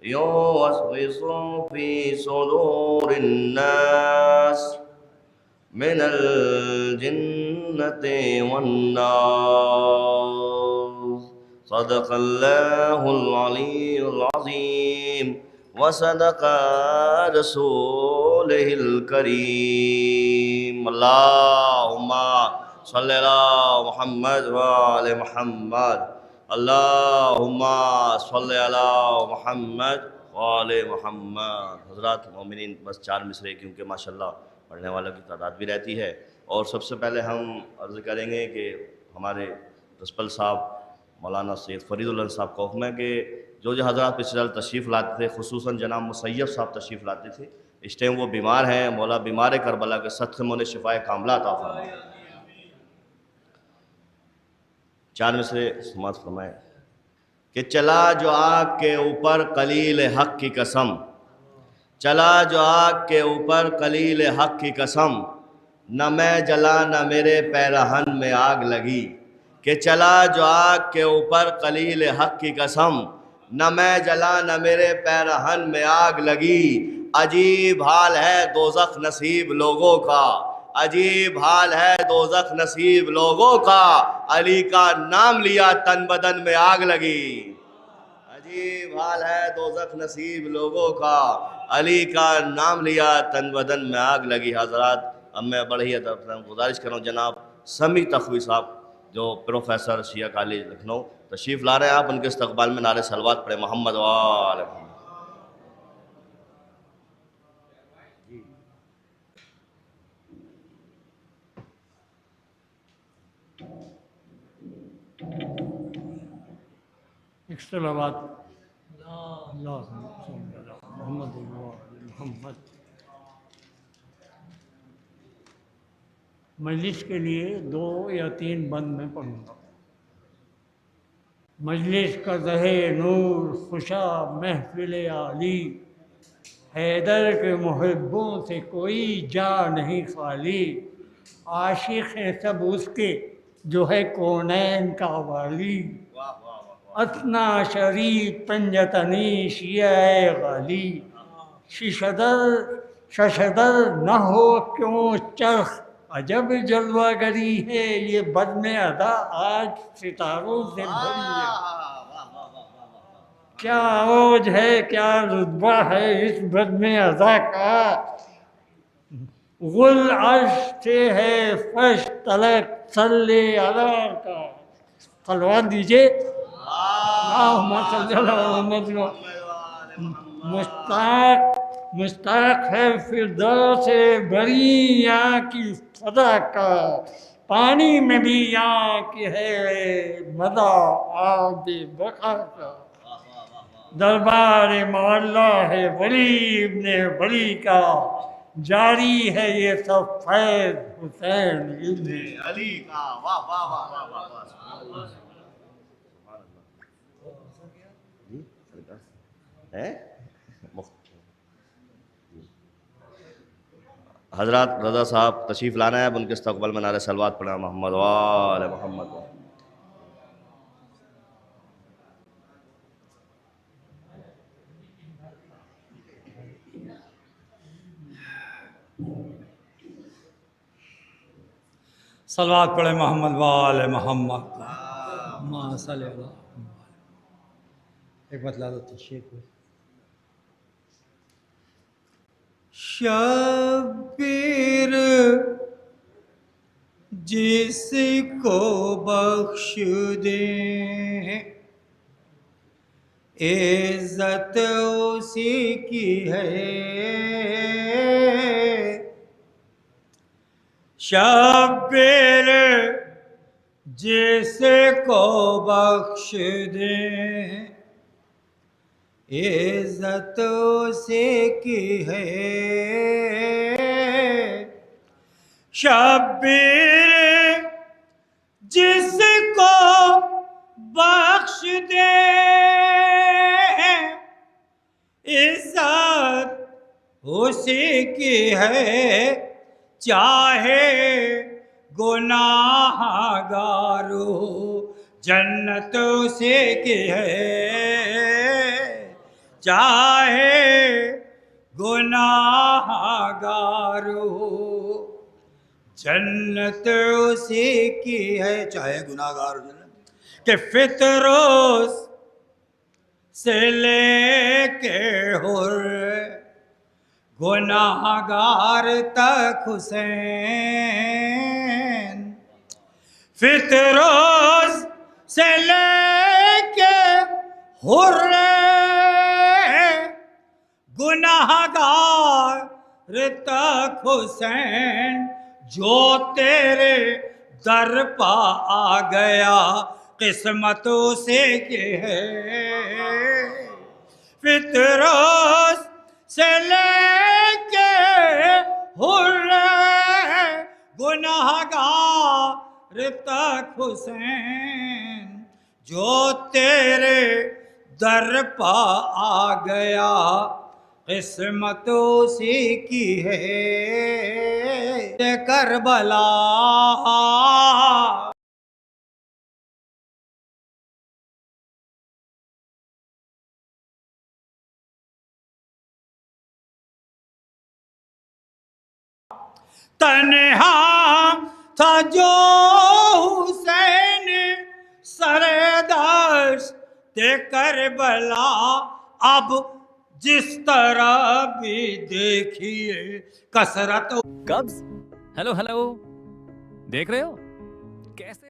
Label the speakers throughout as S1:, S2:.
S1: يوسوس في صدور الناس من الجنة والناس صدق الله العلي العظيم وصدق رسوله الكريم اللهم صل على محمد وآل محمد اللهم صل على محمد وآل محمد۔ حضرات مومنین، بس 4 مصرے کیونکہ ماشاءاللہ پڑھنے والوں کی تعداد بھی رہتی ہے، اور سب سے پہلے ہم عرض کریں گے کہ ہمارے پرنسپل صاحب مولانا سید فرید اللہ صاحب کو حکم ہے کہ جو حضرات پچھلے سال تشریف لاتے تھے، خصوصاً جناب مسیب صاحب تشریف لاتے تھے، اس ٹائم وہ بیمار ہیں، مولا بیمار کربلا کے صدقے میں انہیں شفائے کاملہ عطا فرمائے۔ 4 مصرے سماعت فرمائے کہ چلا جو آگ کے اوپر قلیل حق کی قسم، چلا جو آگ کے اوپر قلیل حق کی قسم، نہ میں جلا نہ میرے پیرہن میں آگ لگی، کہ چلا جو آگ کے اوپر قلیل حق کی قسم، نہ میں جلا نہ میرے پیرہن میں آگ لگی، عجیب حال ہے دوزخ نصیب لوگوں کا، عجیب حال ہے دوزخ نصیب لوگوں کا، علی کا نام لیا تن بدن میں آگ لگی، عجیب حال ہے دوزخ نصیب لوگوں کا، علی کا نام لیا تن بدن میں آگ لگی۔ حضرات، اب میں بڑی گزارش کروں جناب سمیع تخوی صاحب جو پروفیسر شیعہ کالج لکھنؤ تشریف لا رہے ہیں، آپ ان کے استقبال میں نعرہ صلوات پڑھیں محمد وآل محمد۔
S2: ایک صلوات اللہ محمد محمد۔ مجلس کے لیے 2 یا 3 بند میں پڑھوں گا۔ مجلس کا زہے نور خوشا محفل عالی، حیدر کے محبوں سے کوئی جا نہیں خالی، عاشق ہیں سب اس کے جو ہے کونین کا والی، اتنا شریف پنجتنی شیعہ غالی، ششدر نہ ہو کیوں چرخ، عجب جلوہ گری ہے یہ بزم ادا آج ستاروں سے بھری ہے، کیا عروج ہے کیا رتبہ ہے اس بزم ادا کا، غل عرش سے ہے فرش تلک صلی اللہ کا۔ صلوات دیجئے اللہم صلی اللہ محمد۔ مشتاق ہے فردوس بری یہاں کی فضا کا، پانی میں بھی یہاں کی ہے مزہ آب بقا کا، دربار معلیٰ ہے ولی ابن ولی کا، جاری ہے یہ سب فیض حسین ابن
S1: علی کا۔ واہ واہ واہ واہ واہ واہ۔ حضرات رضا صاحب تشریف لانا ہے، اب ان کے استقبال میں نعرہ صلوات پڑھنا محمد وآل محمد۔
S3: صلوات پڑھے محمد وآل محمد۔ اللہم صلی اللہ علیہ وسلم۔ ایک بتلا دو تشریف۔ شبیر جس کو بخش دیں عزت اسی کی ہے، شبیر جس کو بخش دیں عزت اسی کی ہے، شبیر جس کو بخش دے عزت اسی کی ہے، چاہے گناہ گارو جنت اسی کی ہے، چاہے گناہ گار ہو جنت اسی کی ہے، چاہے گناہ گار ہو جنت، کہ فطروس سے لے کے حر گناہ گار تک حسین، فطروس سے لے کے حر گناہ گار تک حسین، جو تیرے در پا آ گیا قسمت اسے کی ہے، فطروس سے لے کے حر گناہ گار تک حسین، جو تیرے در پا آ گیا قسمت اسی کی ہے، کربلا تنہا تھا جو حسین سر دشت کربلا، اب جس طرح بھی دیکھیے کثرت
S4: کبز ہیلو ہیلو دیکھ رہے ہو کیسے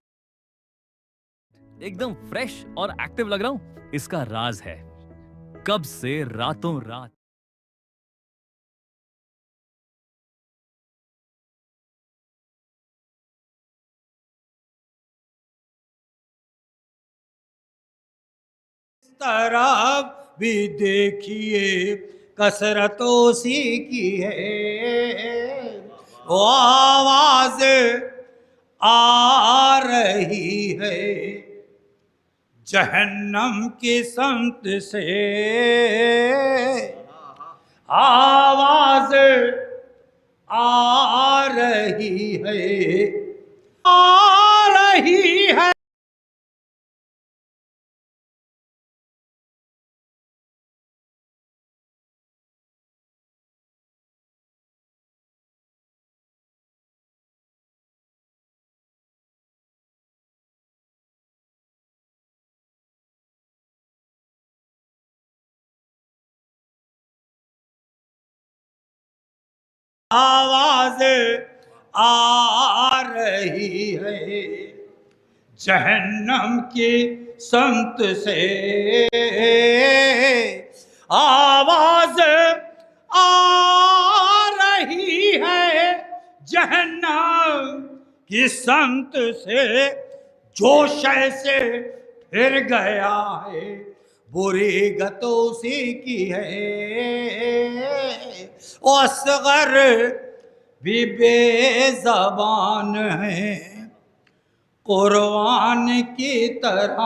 S4: ایک دم فریش اور ایکٹیو لگ رہا ہوں؟ اس کا راز ہے کبز سے راتوں رات
S3: طرف بھی دیکھیے کثرت اسی کی ہے، وہ آواز آ رہی ہے جہنم کی سمت سے، آواز آ رہی ہے، آ رہی ہے، آواز آ رہی ہے جہنم کی سمت سے، آواز آ رہی ہے جہنم کی سمت سے، جوش ایسے پھر گیا ہے بری گت اسی کی ہے، اصغر بھی بے زبان ہے قرآن کی طرح،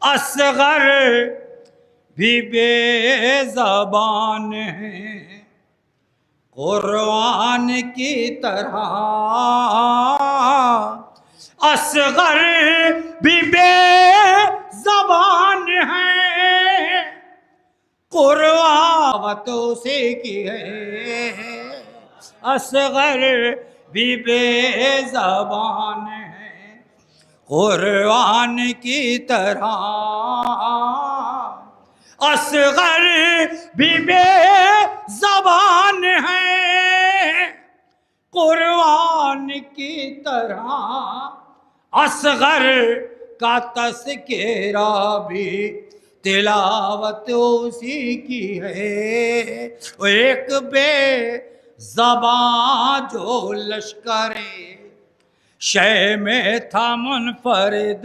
S3: اصغر بھی بے زبان ہے قرآن کی طرح، اصغر بھی بے زبان ہے قرآن سے کی ہے، اصغر بھی بے زبان ہے قرآن کی طرح، اصغر بھی بے زبان ہے قرآن کی طرح، اصغر کا تذکرہ بھی تلاوت اسی کی ہے، ایک بے زبان جو لشکر شے میں تھا منفرد،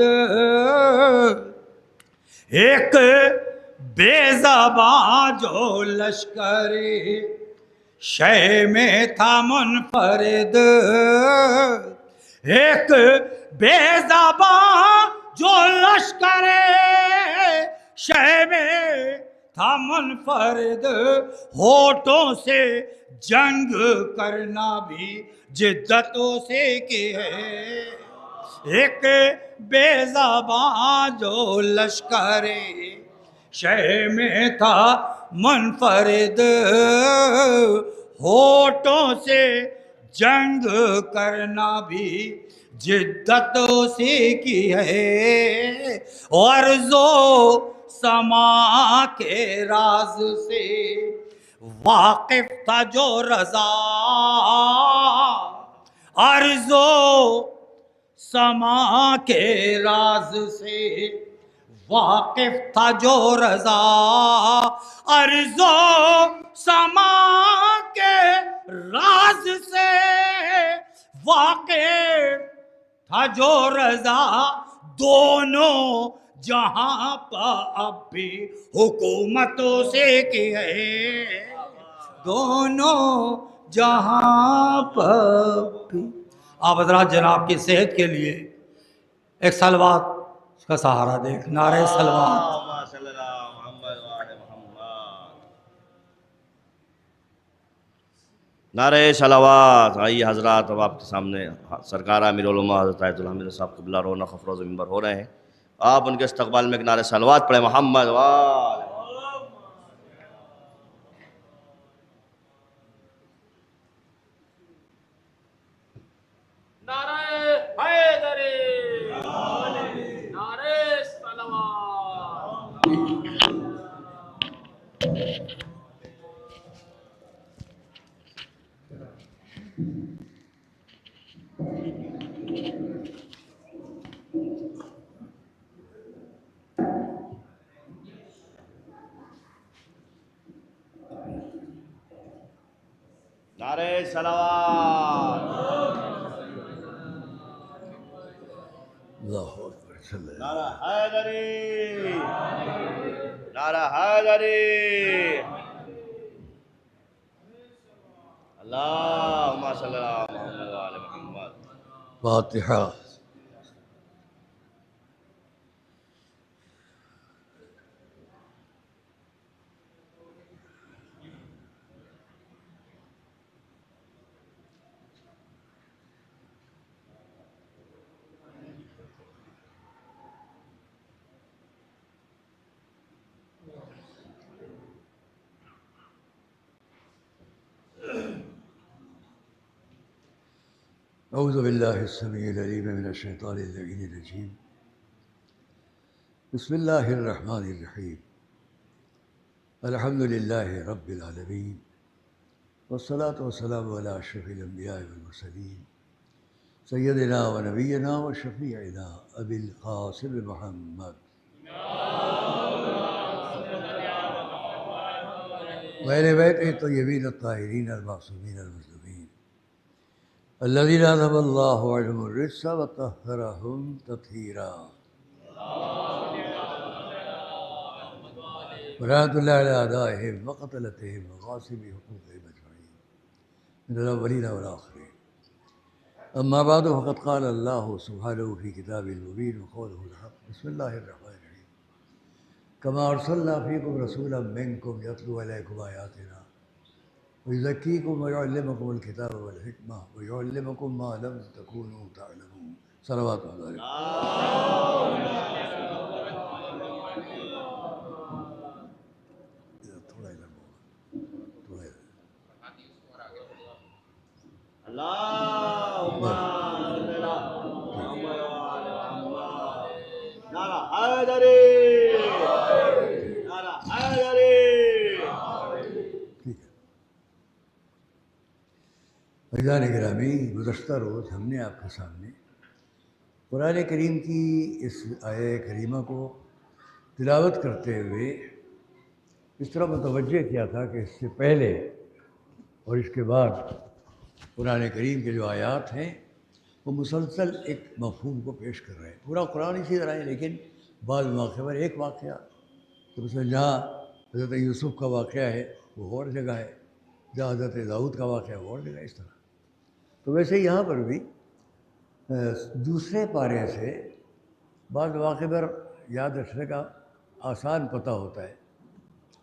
S3: ایک بے زبان جو لشکر شے میں تھا منفرد، ایک بے زبان جو لشکر شے میں تھا منفرد، ہونٹوں سے جنگ کرنا بھی جدتوں سے کی ہے، ایک بے زبان جو لشکر شہ میں تھا منفرد، ہونٹوں سے جنگ کرنا بھی جدت اسی کی ہے، عرض و سما کے راز سے واقف تھا جو رضا، عرض و سما کے راز سے واقف تھا جو رضا، عرض و سما کے راز سے واقف تھا جو رضا، دونوں جہاں پر اب بھی حکومتوں سے کی ہے، دونوں جہاں پر بھی۔ آپ حضرات جناب کی صحت کے لیے ایک صلوات کا سہارا دے، نعرہ صلوات۔
S1: اللہم صلی اللہ محمد وآل محمد۔ نعرہ صلوات۔ آئیے حضرات، اب آپ کے سامنے سرکار امیر علماء حضرت آیت الحمد صاحب قبلہ رونق افروز منبر ہو رہے ہیں، آپ ان کے استقبال میں ایک نعرہ صلوات پڑھیں، محمد وآل محمد۔
S5: نعرہ حیدری، نعرہ صلوات۔
S1: نعرہ صلوات۔
S3: اللہ اکبر، صلی اللہ۔
S1: نعرہ حیدری، نعرہ حیدری، اللہم صلی اللہ محمد وآل محمد۔
S3: فاتحہ۔ اعوذ باللہ السمیع العلیم من الشیطان اللعین الرجیم، بسم اللہ الرحمن الرحیم، الحمد للہ رب العالمین، والصلاة والسلام علی اشرف الانبیاء والمرسلین، سیدنا و نبینا و شفیعنا ابی القاسم محمد وآل بیتہ الطیبین الطاہرین المعصومین المظلومین الذین اذهب اللہ عنہم الرجس وطہرہم تطہیرا، ورحمۃ اللہ علی اعدائہم وقتلتہم وغاصبی حقوقہم اجمعین من الاولین والآخرین۔ اما بعد فقد قال اللہ سبحانہ فی کتابہ المبین وقولہ الحق، بسم اللہ الرحمن الرحیم، کما ارسلنا فیکم رسولا منکم یتلو علیکم آیاتنا ویزکیکم ویعلمکم الکتاب والحکمہ ویعلمکم ما لم تکونوا تعلمون۔ صلوات علیہ۔ تھوڑا ادھر تھوڑا ادھر۔
S1: اللہم صلی اللہ محمد وآل محمد۔ نعرہ حیدری، نعرہ حیدری۔
S3: ٹھیک ہے۔ عزیزان گرامی، گزشتہ روز ہم نے آپ کے سامنے قرآن کریم کی اس آیہ کریمہ کو تلاوت کرتے ہوئے اس طرح متوجہ کیا تھا کہ اس سے پہلے اور اس کے بعد قرآن کریم کے جو آیات ہیں وہ مسلسل ایک مفہوم کو پیش کر رہے ہیں۔ پورا قرآن اسی طرح ہے، لیکن بعض مواقع پر ایک واقعہ، تو مثلا جہاں حضرت یوسف کا واقعہ ہے وہ اور جگہ ہے، جہاں حضرت داؤد کا واقعہ وہ اور جگہ، اس طرح۔ تو ویسے یہاں پر بھی دوسرے پارے سے بعض مواقع پر یاد رکھنے کا آسان پتہ ہوتا ہے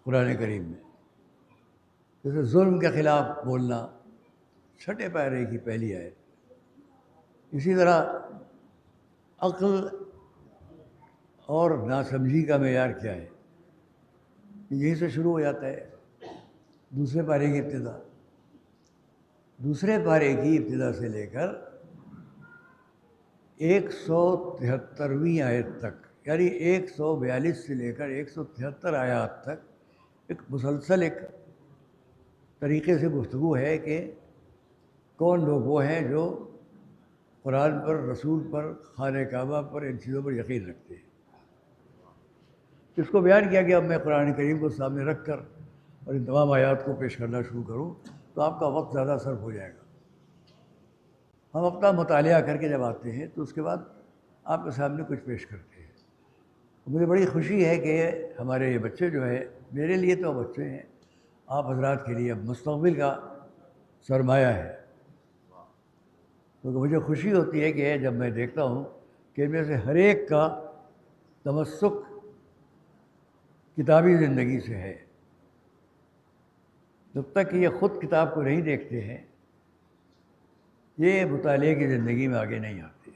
S3: قرآن کریم میں، جیسے ظلم کے خلاف بولنا، چھٹے پارے کی پہلی آیت۔ اسی طرح عقل اور ناسمجھی کا معیار کیا ہے، یہیں سے شروع ہو جاتا ہے دوسرے پارے کی ابتدا. دوسرے پارے کی ابتدا سے لے کر 173ویں آیت تک، یعنی 142 سے لے کر 173 آیات تک ایک مسلسل ایک طریقے سے گفتگو ہے کہ کون لوگ وہ ہیں جو قرآن پر، رسول پر، خانہ کعبہ پر، ان چیزوں پر یقین رکھتے ہیں. اس کو بیان کیا کہ اب میں قرآن کریم کو سامنے رکھ کر اور ان تمام آیات کو پیش کرنا شروع کروں تو آپ کا وقت زیادہ صرف ہو جائے گا. ہم اپنا مطالعہ کر کے جب آتے ہیں تو اس کے بعد آپ کے سامنے کچھ پیش کرتے ہیں. مجھے بڑی خوشی ہے کہ ہمارے یہ بچے جو ہے، میرے لیے تو بچے ہیں، آپ حضرات کے لیے اب مستقبل کا سرمایہ ہے. کیونکہ مجھے خوشی ہوتی ہے کہ جب میں دیکھتا ہوں کہ ان میں سے ہر ایک کا تمسک کتابی زندگی سے ہے. جب تک کہ یہ خود کتاب کو نہیں دیکھتے ہیں یہ مطالعے کی زندگی میں آگے نہیں آتے.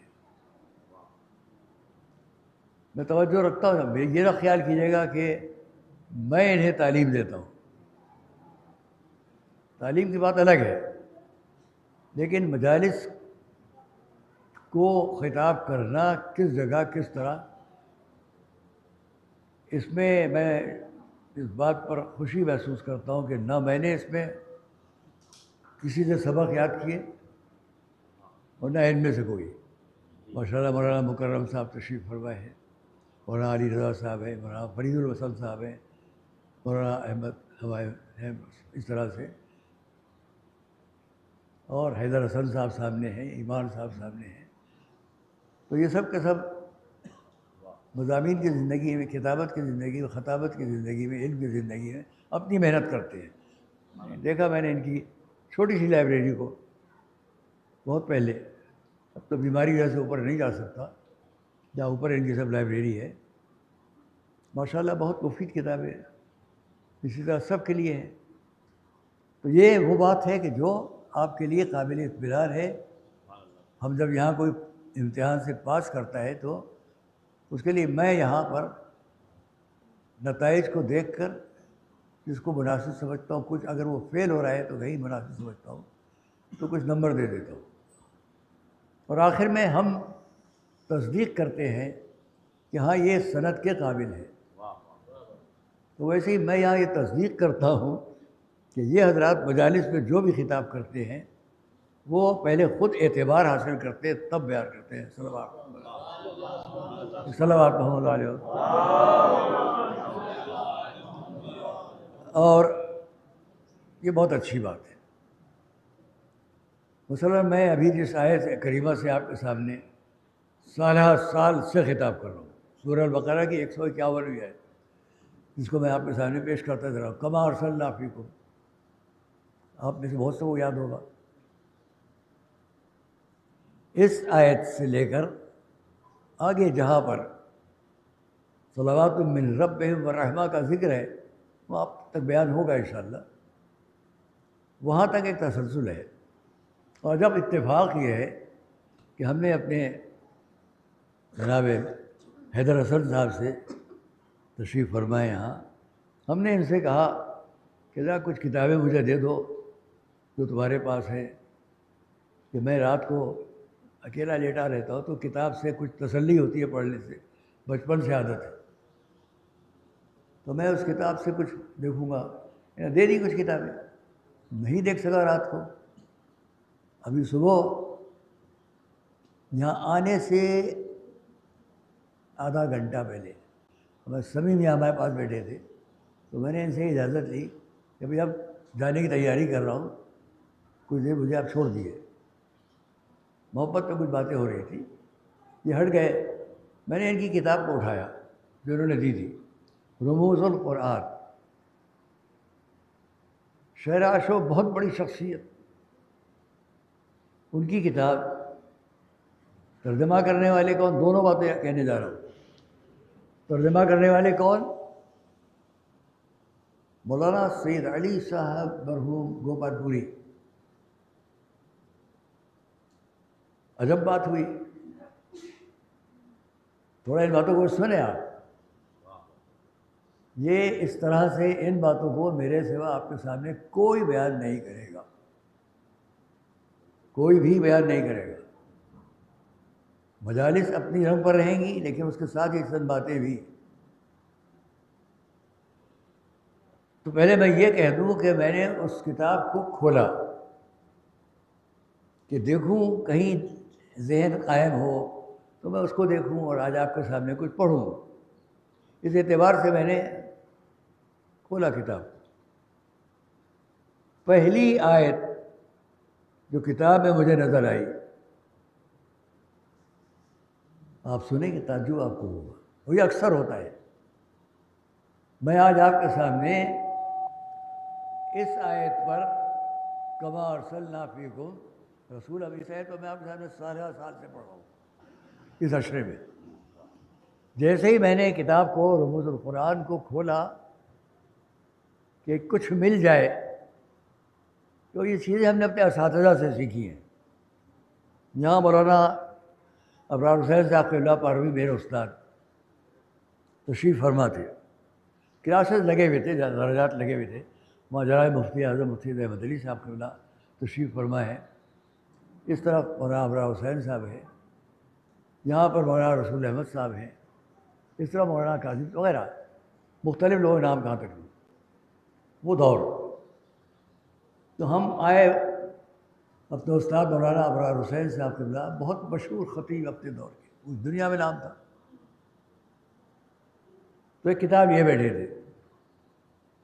S3: میں توجہ رکھتا ہوں، یہ نہ خیال کیجیے گا کہ میں انہیں تعلیم دیتا ہوں. تعلیم کی بات الگ ہے، لیکن مجالس کو خطاب کرنا کس جگہ کس طرح، اس میں میں اس بات پر خوشی محسوس کرتا ہوں کہ نہ میں نے اس میں کسی سے سبق یاد کیے اور نہ ان میں سے کوئی. ماشاء اللہ مولانا مکرم صاحب تشریف فرمائے ہیں، مولانا علی رضا صاحب ہیں، مولانا فرید الوسن صاحب ہیں، مولانا احمد ہمایوں ہیں اس طرح سے، اور حیدر حسن صاحب سامنے ہیں، ایمان صاحب سامنے ہیں. تو یہ سب کے سب مضامین کی زندگی میں، کتابت کی زندگی میں، خطابت کی زندگی میں، علم کی زندگی میں اپنی محنت کرتے ہیں. دیکھا میں نے ان کی چھوٹی سی لائبریری کو بہت پہلے، اب تو بیماری وجہ سے اوپر نہیں جا سکتا، جہاں اوپر ان کی سب لائبریری ہے. ماشاءاللہ بہت مفید کتابیں ہیں، اسی طرح سب کے لیے ہیں. تو یہ وہ بات ہے کہ جو آپ کے لیے قابل اطمینان ہے. ہم جب یہاں کوئی امتحان سے پاس کرتا ہے تو اس کے لیے میں یہاں پر نتائج کو دیکھ کر جس کو مناسب سمجھتا ہوں، کچھ اگر وہ فیل ہو رہا ہے تو نہیں مناسب سمجھتا ہوں تو کچھ نمبر دے دیتا ہوں. اور آخر میں ہم تصدیق کرتے ہیں کہ ہاں یہ سند کے قابل ہے. تو ویسے ہی میں یہاں یہ تصدیق کرتا ہوں کہ یہ حضرات مجالس میں جو بھی خطاب کرتے ہیں وہ پہلے خود اعتبار حاصل کرتے ہیں تب بیان کرتے ہیں. صلوات محمد علیہ وسلم. اور یہ بہت اچھی بات ہے. مثلاً میں ابھی جس آیت کریمہ سے آپ کے سامنے سالہ سال سے خطاب کر رہا ہوں، سورہ البقرہ کی 151ویں آیت، جس کو میں آپ کے سامنے پیش کرتا جا رہا ہوں، کما ارسلنا فیکم. آپ میں سے بہت سے کو یاد ہوگا. اس آیت سے لے کر آگے جہاں پر صلوات من ربہم ورحمہ کا ذکر ہے وہ آپ تک بیان ہوگا انشاءاللہ. وہاں تک ایک تسلسل ہے. اور جب اتفاق یہ ہے کہ ہم نے اپنے جناب حیدر حسن صاحب سے تشریف فرمائے یہاں، ہم نے ان سے کہا کہ ذرا کچھ کتابیں مجھے دے دو جو تمہارے پاس ہیں، کہ میں رات کو اکیلا لیٹا رہتا ہوں تو کتاب سے کچھ تسلی ہوتی ہے پڑھنے سے، بچپن سے عادت ہے. تو میں اس کتاب سے کچھ دیکھوں گا. دے دی کچھ کتابیں، نہیں دیکھ سکا رات کو. ابھی صبح یہاں آنے سے آدھا گھنٹہ پہلے بس سمیم یہاں ہمارے پاس بیٹھے تھے تو میں نے ان سے اجازت لی کہ بھائی اب جانے کی تیاری کر رہا ہوں، کچھ دیر مجھے آپ چھوڑ دیے. محبت پہ کچھ باتیں ہو رہی تھی، یہ ہٹ گئے. میں نے ان کی کتاب کو اٹھایا جو انہوں نے دی تھی، رموز القرآن. شعر عاشق بہت بڑی شخصیت، ان کی کتاب. ترجمہ کرنے والے کون؟ دونوں باتیں کہنے جا رہا ہوں. ترجمہ کرنے والے کون؟ مولانا سید علی صاحب مرحوم گوپال پوری. عجب بات ہوئی. تھوڑا ان باتوں کو سنیں آپ. یہ اس طرح سے ان باتوں کو میرے سوا آپ کے سامنے کوئی بیان نہیں کرے گا، کوئی بھی بیان نہیں کرے گا۔ مجالس اپنی رنگ پر رہیں گی، لیکن اس کے ساتھ ہی چند باتیں بھی۔ تو پہلے میں یہ کہہ دوں کہ میں نے اس کتاب کو کھولا کہ دیکھوں کہیں ذہن قائم ہو تو میں اس کو دیکھوں اور آج آپ کے سامنے کچھ پڑھوں۔ اس اعتبار سے میں نے کھولا کتاب۔ پہلی آیت جو کتاب میں مجھے نظر آئی، آپ سنیں کہ تعجب آپ کو ہوگا، اور یہ اکثر ہوتا ہے۔ میں آج آپ کے سامنے اس آیت پر کما ارسلنا فیکم رسول، اب اس آیت تو میں آپ کے سامنے 13 سال سے پڑھ رہا ہوں اس عشرے میں۔ جیسے ہی میں نے کتاب کو رموز القرآن کو کھولا کہ کچھ مل جائے، تو یہ چیزیں ہم نے اپنے اساتذہ سے سیکھی ہیں۔ یہاں مولانا ابرار حسین صاحب قبلہ پاروی میرے استاد تشریف فرما تھے، کلاسز لگے ہوئے تھے، درجات لگے ہوئے تھے۔ وہاں جناب مفتی اعظم مفتی احمد علی صاحب قبلہ تشریف فرما ہے، اس طرف مولانا ابرار حسین صاحب ہے، یہاں پر مولانا رسول احمد صاحب ہیں، اس طرح مولانا کاظم وغیرہ مختلف لوگ، نام کہاں تک لوں۔ وہ دور تو ہم آئے، اپنے استاد مولانا ابرار حسین صاحب قبلہ بہت مشہور خطیب اپنے دور کے، اس دنیا میں نام تھا۔ تو ایک کتاب یہ بیٹھے تھے،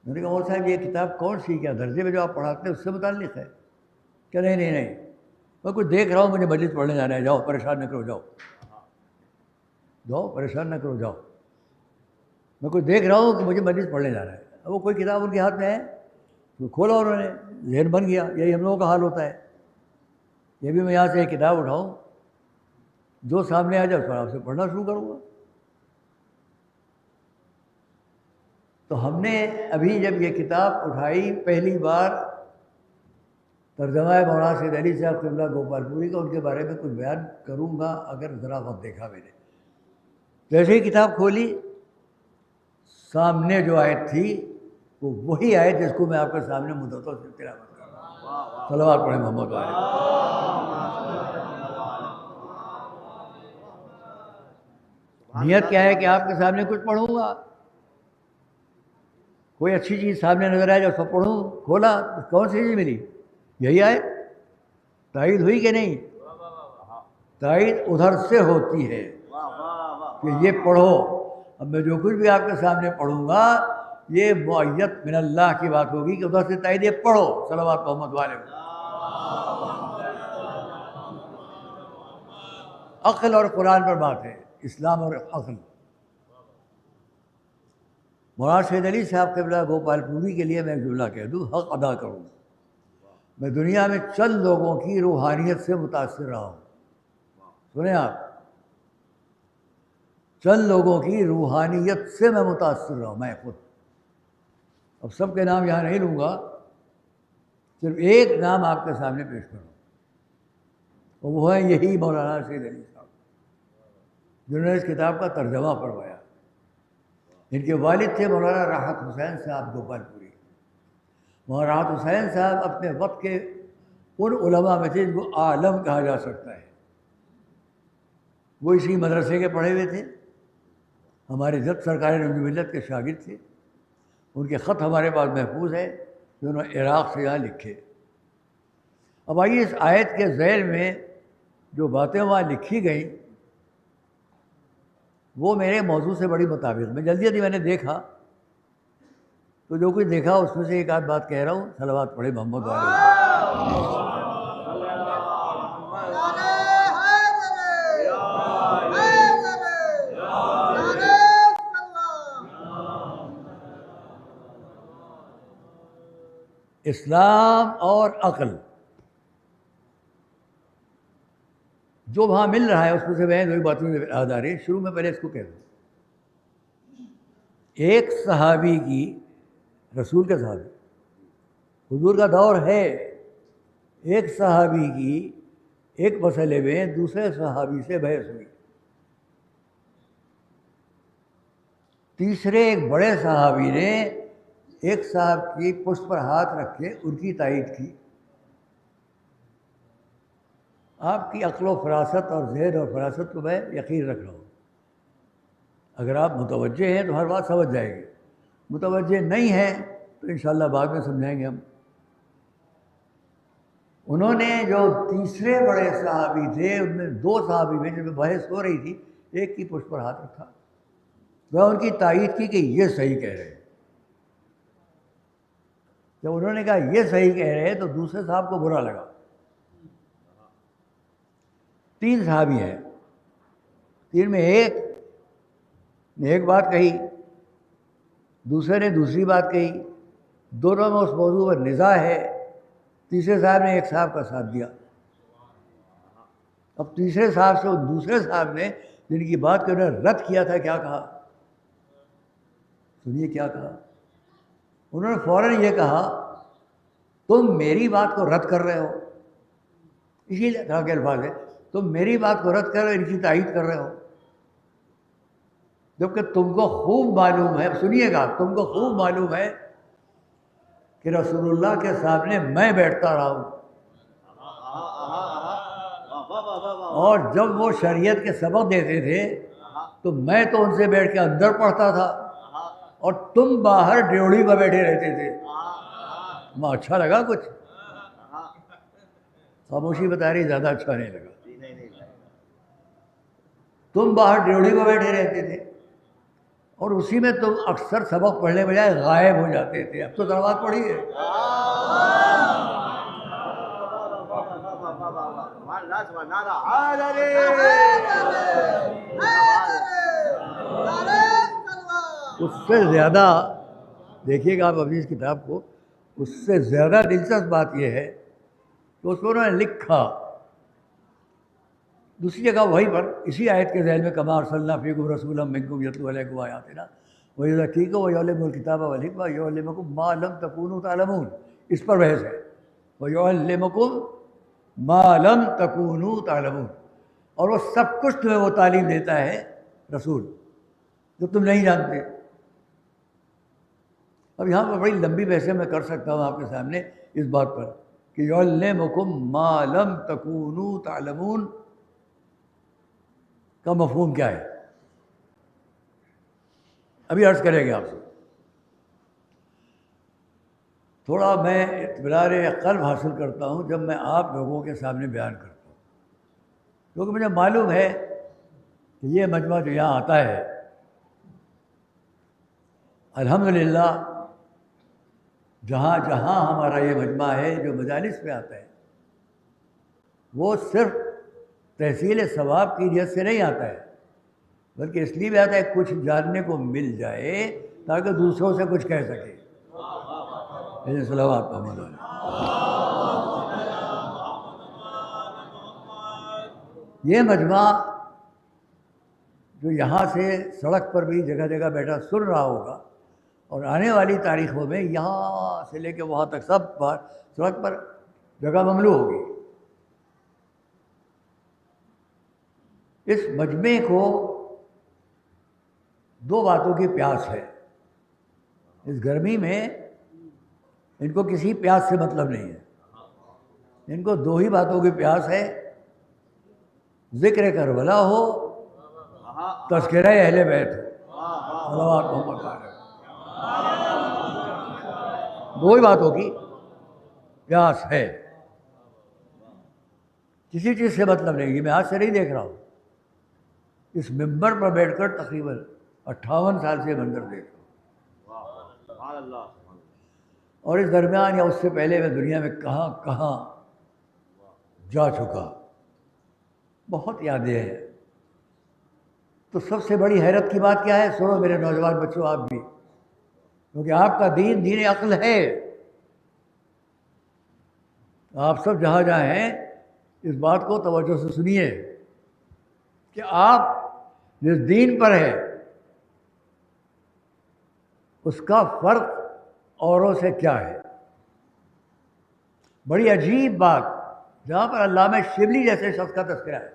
S3: میں نے کہا مول صاحب یہ کتاب کون سی، کیا درجے میں جو آپ پڑھاتے ہیں اس سے متعلق ہے؟ کہ نہیں نہیں نہیں، میں کچھ دیکھ رہا ہوں، مجھے مجلس پڑھنے جانا ہے، جاؤ پریشان نہ کرو، جاؤ جاؤ پریشان نہ کرو، جاؤ۔ میں کچھ دیکھ رہا ہوں کہ مجھے مجلس پڑھنے جانا ہے۔ اب وہ کوئی کتاب ان کے ہاتھ میں ہے تو کھولا انہوں نے، ذہن بن گیا۔ یہی ہم لوگوں کا حال ہوتا ہے، یہ بھی میں یہاں سے ایک کتاب اٹھاؤں، جو سامنے آ جائے اس پر آپ سے پڑھنا شروع کروں گا۔ تو ہم نے ابھی جب یہ کتاب اٹھائی پہلی بار، ترجمہ مولانا سید علی صاحب قبلہ گوپال پوری کا، ان کے بارے میں کچھ بیان کروں گا اگر ذرا وقت دیکھا میں نے۔ جیسے ہی کتاب کھولی، سامنے جو آیت تھی وہ وہی آیت جس کو میں آپ کے سامنے مدتوں سے تلاوت کر رہا ہوں۔ صلوات پڑھیں محمد والے۔ نیت کیا ہے کہ آپ کے سامنے کچھ پڑھوں گا، کوئی اچھی چیز سامنے نظر آئے جو اس کو پڑھوں۔ کھولا، کون سی چیز ملی؟ یہی آیت۔ تائید ہوئی کہ نہیں؟ تائید ادھر سے ہوتی ہے کہ یہ پڑھو۔ اب میں جو کچھ بھی آپ کے سامنے پڑھوں گا یہ معیت من اللہ کی بات ہوگی کہ ادھر سے تائید، یہ پڑھو۔ صلوات محمد والے۔ عقل اور قرآن پر بات ہے، اسلام اور عقل۔ مولانا سید علی صاحب قبلہ گوپال پوری کے لیے میں ایک جملہ کہہ دوں، حق ادا کروں۔ میں دنیا میں چند لوگوں کی روحانیت سے متاثر رہا ہوں، سنیں آپ، چند لوگوں کی روحانیت سے میں متاثر رہا ہوں، میں خود۔ اب سب کے نام یہاں نہیں لوں گا، صرف ایک نام آپ کے سامنے پیش کروں، اور وہ ہے یہی مولانا سید علی صاحب، جنہوں نے اس کتاب کا ترجمہ فرمایا۔ ان کے والد تھے مولانا راحت حسین صاحب گوپال پوری۔ مولانا راحت حسین صاحب اپنے وقت کے ان علماء میں تھے جن کو عالم کہا جا سکتا ہے۔ وہ اسی مدرسے کے پڑھے ہوئے تھے، ہمارے جد سرکار نبی ملت کے شاگرد تھے۔ ان کے خط ہمارے پاس محفوظ ہے جو انہوں نے عراق سے یہاں لکھے۔ اب آئیے اس آیت کے ذیل میں جو باتیں وہاں لکھی گئیں وہ میرے موضوع سے بڑی مطابق، میں جلدی میں نے دیکھا تو جو کچھ دیکھا اس میں سے ایک آدھ بات کہہ رہا ہوں۔ صلوات پڑھے محمد والے۔ اسلام اور عقل جو وہاں مل رہا ہے اس میں سے میں دو باتوں میں یاد آ رہی ہے۔ شروع میں پہلے اس کو کہہ دوں، ایک صحابی کی، رسول کے صحابی، حضور کا دور ہے، ایک صحابی کی ایک مسئلے میں دوسرے صحابی سے بحث ہوئی، تیسرے ایک بڑے صحابی نے ایک صاحب کی پشت پر ہاتھ رکھ کے ان کی تائید کی. آپ کی عقل و فراست اور ذہن اور فراست کو میں یقین رکھ رہا ہوں. اگر آپ متوجہ ہیں تو ہر بات سمجھ جائیں گے، متوجہ نہیں ہیں تو انشاءاللہ بعد میں سمجھائیں گے ہم. انہوں نے جو تیسرے بڑے صحابی تھے ان میں دو صحابی میں جب بحث ہو رہی تھی ایک کی پشت پر ہاتھ رکھا، وہ ان کی تائید کی کہ یہ صحیح کہہ رہے ہیں. جب انہوں نے کہا یہ صحیح کہہ رہے ہیں تو دوسرے صاحب کو برا لگا. 3 صحابی ہیں، 3 میں ایک نے ایک بات کہی، دوسرے نے دوسری بات کہی، دونوں میں اس موضوع پر نزاع ہے. تیسرے صاحب نے ایک صاحب کا ساتھ دیا. اب تیسرے صاحب سے دوسرے صاحب نے جن کی بات کو انہوں نے رد کیا تھا کیا کہا؟ سنیے کیا کہا. انہوں نے فوراً یہ کہا تم میری بات کو رد کر رہے ہو. اسی طرح کے الفاظ ہے، تم میری بات کو رد کر رہے ہو، ان کی تائید کر رہے ہو. جبکہ تم کو خوب معلوم ہے، سنیے گا، تم کو خوب معلوم ہے کہ رسول اللہ کے سامنے میں بیٹھتا رہا ہوں، اور جب وہ شریعت کے سبق دیتے تھے تو میں تو ان سے بیٹھ کے اندر پڑھتا تھا اور تم باہر ڈیوڑی پر بیٹھے رہتے تھے. ماں اچھا لگا کچھ؟ خاموشی بتا رہی زیادہ اچھا نہیں لگا. تم باہر ڈیوڑی پر بیٹھے رہتے تھے اور اسی میں تم اکثر سبق پڑھنے بجائے غائب ہو جاتے تھے. اب تو دروازہ پڑھی ہے. اس سے زیادہ دیکھیے گا آپ اپنی اس کتاب کو، اس سے زیادہ دلچسپ بات یہ ہے کہ اس میں انہوں نے لکھا دوسری جگہ وہیں پر اسی آیت کے ذیل میں کما ارسلنا فیکم رسولا منکم یتلو علیکم آیاتنا ویزکیکم ویعلمکم الکتاب والحکمہ ویعلمکم ما لم تکونوا تعلمون. اس پر بحث ہے، ویعلمکم ما لم تکونوا تعلمون. اور وہ سب کچھ تمہیں وہ تعلیم دیتا ہے رسول جو تم نہیں جانتے. اب یہاں پر بڑی لمبی بحثیں میں کر سکتا ہوں آپ کے سامنے اس بات پر کہ یعلمکم ما لم تکونوا تعلمون کا مفہوم کیا ہے. ابھی عرض کریں گے آپ سے. تھوڑا میں اطمینان قلب حاصل کرتا ہوں جب میں آپ لوگوں کے سامنے بیان کرتا ہوں، کیونکہ مجھے معلوم ہے کہ یہ مجمع جو یہاں آتا ہے الحمدللہ جہاں جہاں ہمارا یہ مجمع ہے جو مجالس میں آتا ہے وہ صرف تحصیل ثواب کی نیت سے نہیں آتا ہے، بلکہ اس لیے بھی آتا ہے کچھ جاننے کو مل جائے تاکہ دوسروں سے کچھ کہہ سکے. صلوات محمد علیہ. یہ مجمع جو یہاں سے سڑک پر بھی جگہ جگہ بیٹھا سن رہا ہوگا اور آنے والی تاریخوں میں یہاں سے لے کے وہاں تک سب پر سڑک پر جگہ مملو ہوگی. اس مجمع کو 2 باتوں کی پیاس ہے. اس گرمی میں ان کو کسی پیاس سے مطلب نہیں ہے، ان کو 2 ہی باتوں کی پیاس ہے، ذکر کربلا ہو، تذکرہ اہل بیت ہو. صلوات محمد علیہ. 2 ہی باتوں کی پیاس ہے، کسی چیز سے مطلب نہیں. یہ میں آج سے نہیں دیکھ رہا ہوں، اس ممبر پر بیٹھ کر تقریباً 58 سال سے منظر دیکھ رہا ہوں. اور اس درمیان یا اس سے پہلے میں دنیا میں کہاں کہاں جا چکا، بہت یادیں ہیں. تو سب سے بڑی حیرت کی بات کیا ہے؟ سنو میرے نوجوان بچوں، آپ بھی، کیونکہ آپ کا دین دین عقل ہے. آپ سب جہاں جہاں ہیں اس بات کو توجہ سے سنیے کہ آپ جس دین پر ہے اس کا فرق اوروں سے کیا ہے. بڑی عجیب بات، جہاں پر علامہ شبلی جیسے شخص کا تذکرہ ہے.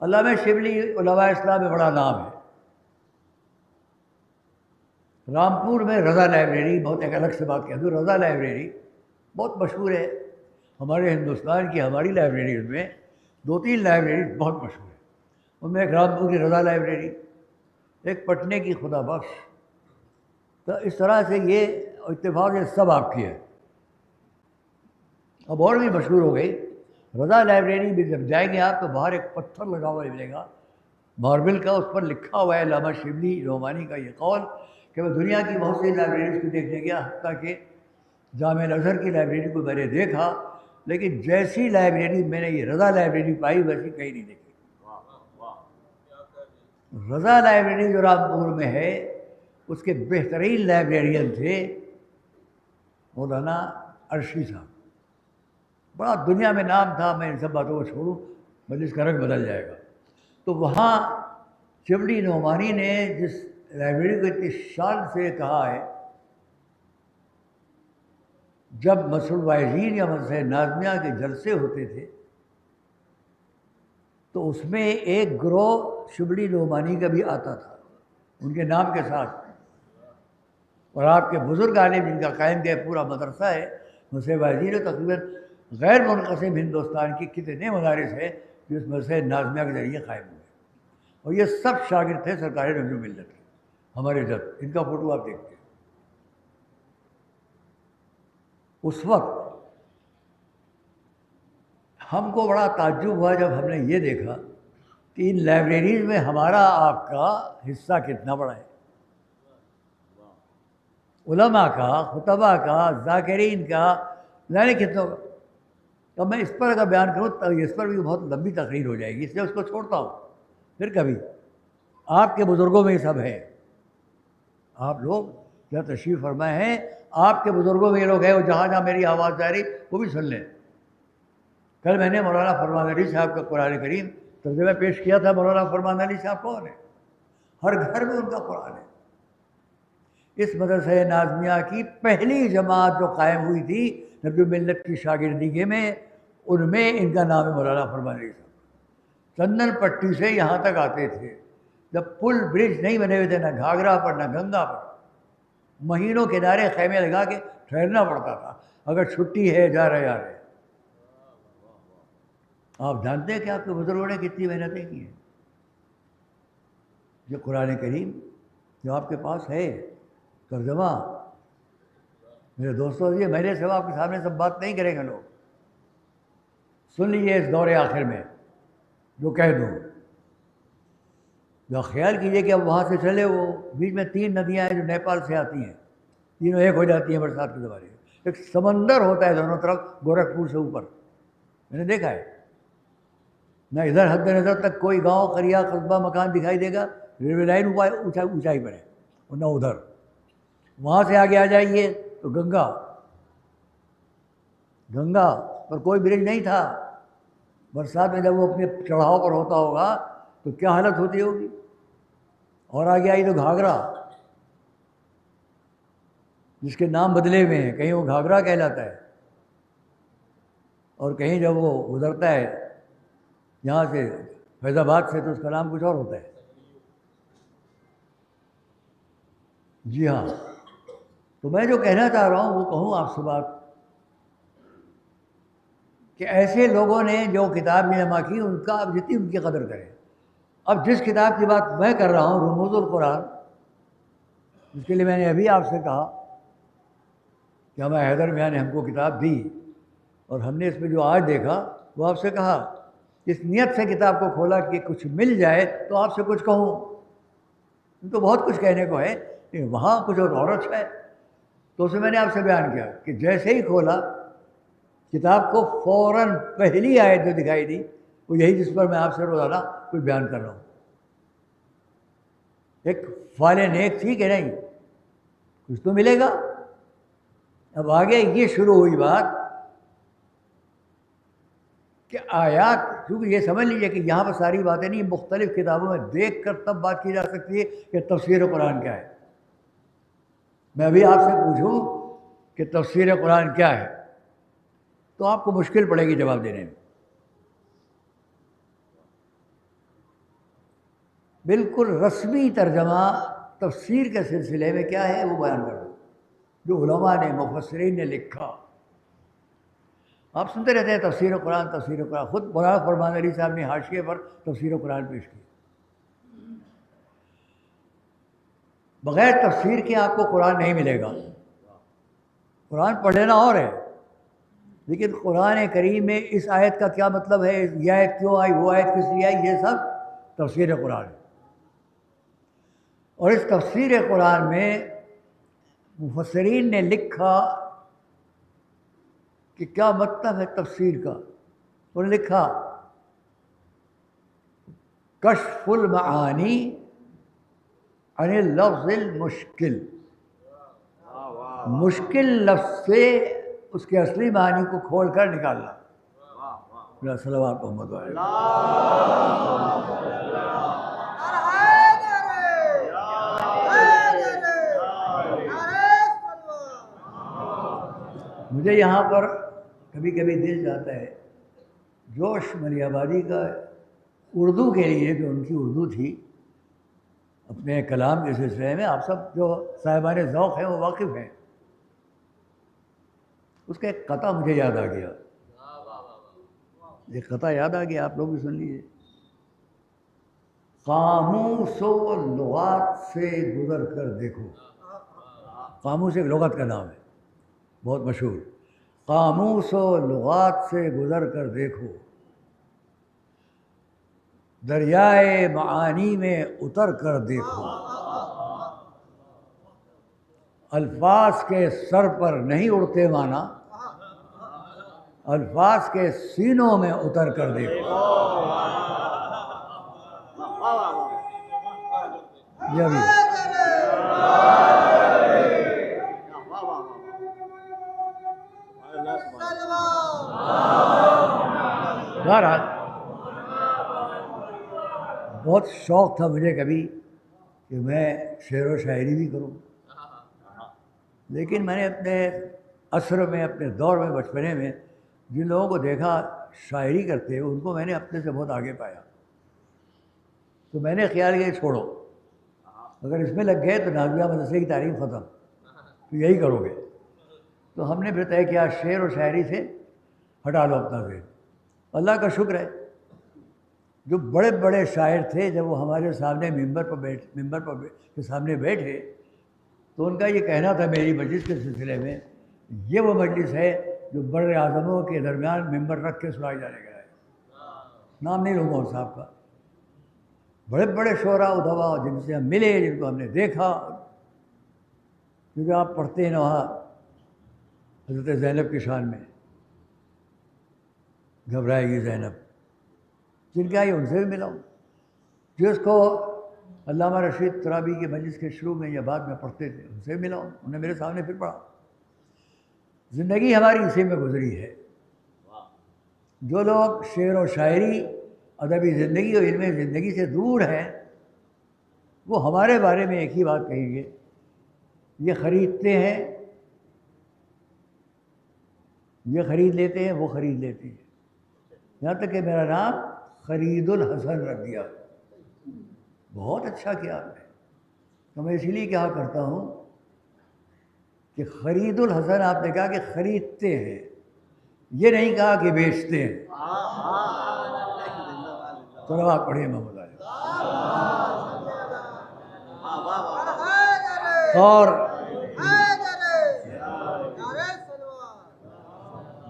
S3: علامہ شبلی علماء اسلام میں بڑا نام ہے. رامپور میں رضا لائبریری، بہت ایک الگ سے بات کیا دوں، رضا لائبریری بہت مشہور ہے ہمارے ہندوستان کی. ہماری لائبریریز میں 2-3 لائبریریز بہت مشہور ہیں. ان میں ایک رامپور کی رضا لائبریری، ایک پٹنے کی خدا بخش. تو اس طرح سے یہ اتفاق سے سب آپ کی ہے. اب اور بھی مشہور ہو گئی. رضا لائبریری بھی جب جائیں گے آپ تو باہر ایک پتھر لگا ہوا ملے گا ماربل کا، اس پر لکھا ہوا ہے علامہ شبلی نعمانی کا یہ قول کہ میں دنیا کی بہت سی لائبریریز کو دیکھنے گیا، حتیٰ کہ جامعہ الازہر کی لائبریری کو میں نے دیکھا، لیکن جیسی لائبریری میں نے یہ رضا لائبریری پائی ویسی کہیں نہیں دیکھی. رضا لائبریری جو رامپور میں ہے اس کے بہترین لائبریرین تھے مولانا عرشی صاحب. بڑا دنیا میں نام تھا. میں ان سب باتوں کو چھوڑوں، مجلس کا رنگ بدل جائے گا. تو وہاں شبلی نعمانی نے جس لائبریری کو اتنی شان سے کہا ہے، جب مسجد الواعظین یا مسجد ناظمیہ کے جلسے ہوتے تھے تو اس میں ایک گروہ شبلی نعمانی کا بھی آتا تھا ان کے نام کے ساتھ. اور آپ کے بزرگ عالم جن کا قائم کیا پورا مدرسہ ہے مسجد الواعظین، تقریباً غیر منقسم ہندوستان کی کتنے مدارس ہیں جو اس مسجد ناظمیہ کے ذریعے قائم ہوئے. اور یہ سب شاگرد تھے سرکار نبی ملت کے. ہمارے جب ان کا فوٹو آپ دیکھتے ہیں، اس وقت ہم کو بڑا تعجب ہوا جب ہم نے یہ دیکھا کہ ان لائبریریز میں ہمارا آپ کا حصہ کتنا بڑا ہے. علماء کا، خطبہ کا، ذاکرین کا، یعنی کتنوں کا. اب میں اس پر اگر بیان کروں تو اس پر بھی بہت لمبی تقریر ہو جائے گی، اس لیے اس کو چھوڑتا ہوں پھر کبھی. آپ کے بزرگوں میں یہ سب ہے. آپ لوگ کیا تشریف فرمائے ہیں، آپ کے بزرگوں میں یہ لوگ ہیں، وہ جہاں جہاں میری آواز جا رہی وہ بھی سن لیں. کل میں نے مولانا فرمان علی صاحب کا قرآن کریم ترجمہ پیش کیا تھا. مولانا فرمان علی صاحب کون ہے؟ ہر گھر میں ان کا قرآن ہے. اس مدرسہ ناظمیہ کی پہلی جماعت جو قائم ہوئی تھی نبی ملت کی شاگردگی میں، ان میں ان کا نام ہے مولانا فرمان علی صاحب. چندن پٹی سے یہاں تک آتے تھے جب پل برج نہیں بنے ہوئے تھے، نہ گھاگرا پر نہ گنگا پر. مہینوں کنارے خیمے لگا کے ٹھہرنا پڑتا تھا اگر چھٹی ہے، جا رہے آ رہے. آپ جانتے ہیں کہ آپ کے بزرگوں نے کتنی محنتیں کی ہیں. یہ قرآن کریم جو آپ کے پاس ہے ترجمہ، میرے دوستوں یہ میرے سوا آپ کے سامنے سب بات نہیں کریں گے. لوگ سن لیجیے اس دور آخر میں جو کہہ دوں. جو خیال کیجئے کہ اب وہاں سے چلے، وہ بیچ میں 3 ندیاں ہیں جو نیپال سے آتی ہیں، تینوں ایک ہو جاتی ہیں برسات کے زمانے میں. ایک سمندر ہوتا ہے دونوں طرف گورکھپور سے اوپر، میں نے دیکھا ہے. نہ ادھر حد نظر تک کوئی گاؤں، قریہ، قصبہ، مکان دکھائی دے گا، ریلوے لائن اونچائی پر ہے، اور نہ ادھر. وہاں سے آگے آ جائیے تو گنگا پر کوئی برج نہیں تھا. برسات میں جب وہ اپنے چڑھاؤ پر ہوتا ہوگا تو کیا حالت ہوتی ہوگی. اور آگے آئی تو گھاگرا، جس کے نام بدلے ہوئے ہیں. کہیں وہ گھاگرا کہلاتا ہے اور کہیں جب وہ گزرتا ہے یہاں سے فیض آباد سے تو اس کا نام کچھ اور ہوتا ہے. جی ہاں. تو میں جو کہنا چاہ رہا ہوں وہ کہوں آپ سے بات کہ ایسے لوگوں نے جو کتاب میں جمع کی ان کا اب جتنی ان کی قدر کریں. اب جس کتاب کی بات میں کر رہا ہوں رموز القرآن، جس کے لیے میں نے ابھی آپ سے کہا کہ ہمیں حیدر میاں نے ہم کو کتاب دی اور ہم نے اس میں جو آج دیکھا وہ آپ سے کہا، اس نیت سے کتاب کو کھولا کہ کچھ مل جائے تو آپ سے کچھ کہوں. تو بہت کچھ کہنے کو ہے لیکن وہاں کچھ اور اچھا ہے. تو اسے میں نے آپ سے بیان کیا کہ جیسے ہی کھولا کتاب کو فوراً پہلی آیت جو دکھائی دی وہ یہی جس پر میں آپ سے روزانہ کوئی بیان کر رہا ہوں. ایک فعال نیک تھی کہ نہیں، کچھ تو ملے گا. اب آگے یہ شروع ہوئی بات کہ آیات، کیونکہ یہ سمجھ لیجیے کہ یہاں پر ساری باتیں نہیں، مختلف کتابوں میں دیکھ کر تب بات کی جا سکتی ہے کہ تفسیر قرآن کیا ہے. میں ابھی آپ سے پوچھوں کہ تفسیر قرآن کیا ہے تو آپ کو مشکل پڑے گی جواب دینے میں. بالکل رسمی ترجمہ تفسیر کے سلسلے میں کیا ہے وہ بیان کر دو، جو علماء نے مفسرین نے لکھا۔ آپ سنتے رہتے ہیں تفسیر قرآن تفسیر قرآن، خود مولانا فرمان علی صاحب نے حاشیے پر تفسیر قرآن پیش کی۔ بغیر تفسیر کے آپ کو قرآن نہیں ملے گا۔ قرآن پڑھ لینا اور ہے، لیکن قرآن کریم میں اس آیت کا کیا مطلب ہے، یہ آیت کیوں آئی، وہ آیت کس لیے آئی، یہ سب تفسیر قرآن ہے۔ اور اس تفسیر قرآن میں مفسرین نے لکھا کہ کیا مطلب ہے تفسیر کا۔ انہوں نے لکھا کشف المعانی عن اللفظ المشکل، مشکل لفظ سے اس کے اصلی معنی کو کھول کر نکالنا۔ صلوات محمد علیہ۔ مجھے یہاں پر کبھی کبھی دل جاتا ہے، جوش ملی آبادی کا اردو کے لیے، جو ان کی اردو تھی اپنے کلام کے سلسلے میں، آپ سب جو صاحبان ذوق ہیں وہ واقف ہیں، اس کا ایک قطعہ مجھے یاد آ گیا، ایک قطعہ یاد آ گیا، آپ لوگ بھی سن لیجیے۔ قاموس و لغات سے گزر کر دیکھو، قاموس ایک لغت کا نام ہے بہت مشہور، قاموس و لغات سے گزر کر دیکھو، دریائے معانی میں اتر کر دیکھو، الفاظ کے سر پر نہیں اڑتے مانا، الفاظ کے سینوں میں اتر کر دیکھو۔ یہ بھی بہرحال بہت شوق تھا مجھے کبھی کہ میں شعر و شاعری بھی کروں، لیکن میں نے اپنے عصر میں، اپنے دور میں، بچپنے میں جن لوگوں کو دیکھا شاعری کرتے ان کو میں نے اپنے سے بہت آگے پایا، تو میں نے خیال کیا چھوڑو، اگر اس میں لگ گئے تو نازیہ مدرسے کی تعلیم ختم، تو یہی کرو گے۔ تو ہم نے پھر طے کیا شعر و شاعری سے ہٹا لو اپنا ذہن۔ اللہ کا شکر ہے، جو بڑے بڑے شاعر تھے جب وہ ہمارے سامنے ممبر کے سامنے بیٹھے تو ان کا یہ کہنا تھا میری مجلس کے سلسلے میں، یہ وہ مجلس ہے جو بر اعظموں کے درمیان ممبر رکھ کے سنائی جانے کا ہے۔ نام نہیں لوں گا ان صاحب کا، بڑے بڑے شعراء ادبا جن سے ہم ملے، جن کو ہم نے دیکھا، کیونکہ آپ پڑھتے ہیں وہاں حضرت زینب کی شان میں، گھبرائے گی زینب، جن کے آئی ان سے بھی ملا ہوں، جس کو علامہ رشید ترابی کے مجلس کے شروع میں یا بعد میں پڑھتے تھے ان سے بھی ملا ہوں، انہوں نے میرے سامنے پھر پڑھا۔ زندگی ہماری اسی میں گزری ہے۔ جو لوگ شعر و شاعری، ادبی زندگی اور علم زندگی سے دور ہیں، وہ ہمارے بارے میں ایک ہی بات کہیں گے، یہ خریدتے ہیں، یہ خرید لیتے ہیں، وہ خرید لیتے ہیں، یہاں تک کہ میرا نام خرید الحسن رکھ دیا۔ بہت اچھا کیا آپ نے، تو میں اسی لیے کہا کرتا ہوں کہ خرید الحسن آپ نے کہا کہ خریدتے ہیں، یہ نہیں کہا کہ بیچتے ہیں۔ چلو آپ پڑھیے محمد علی۔ اور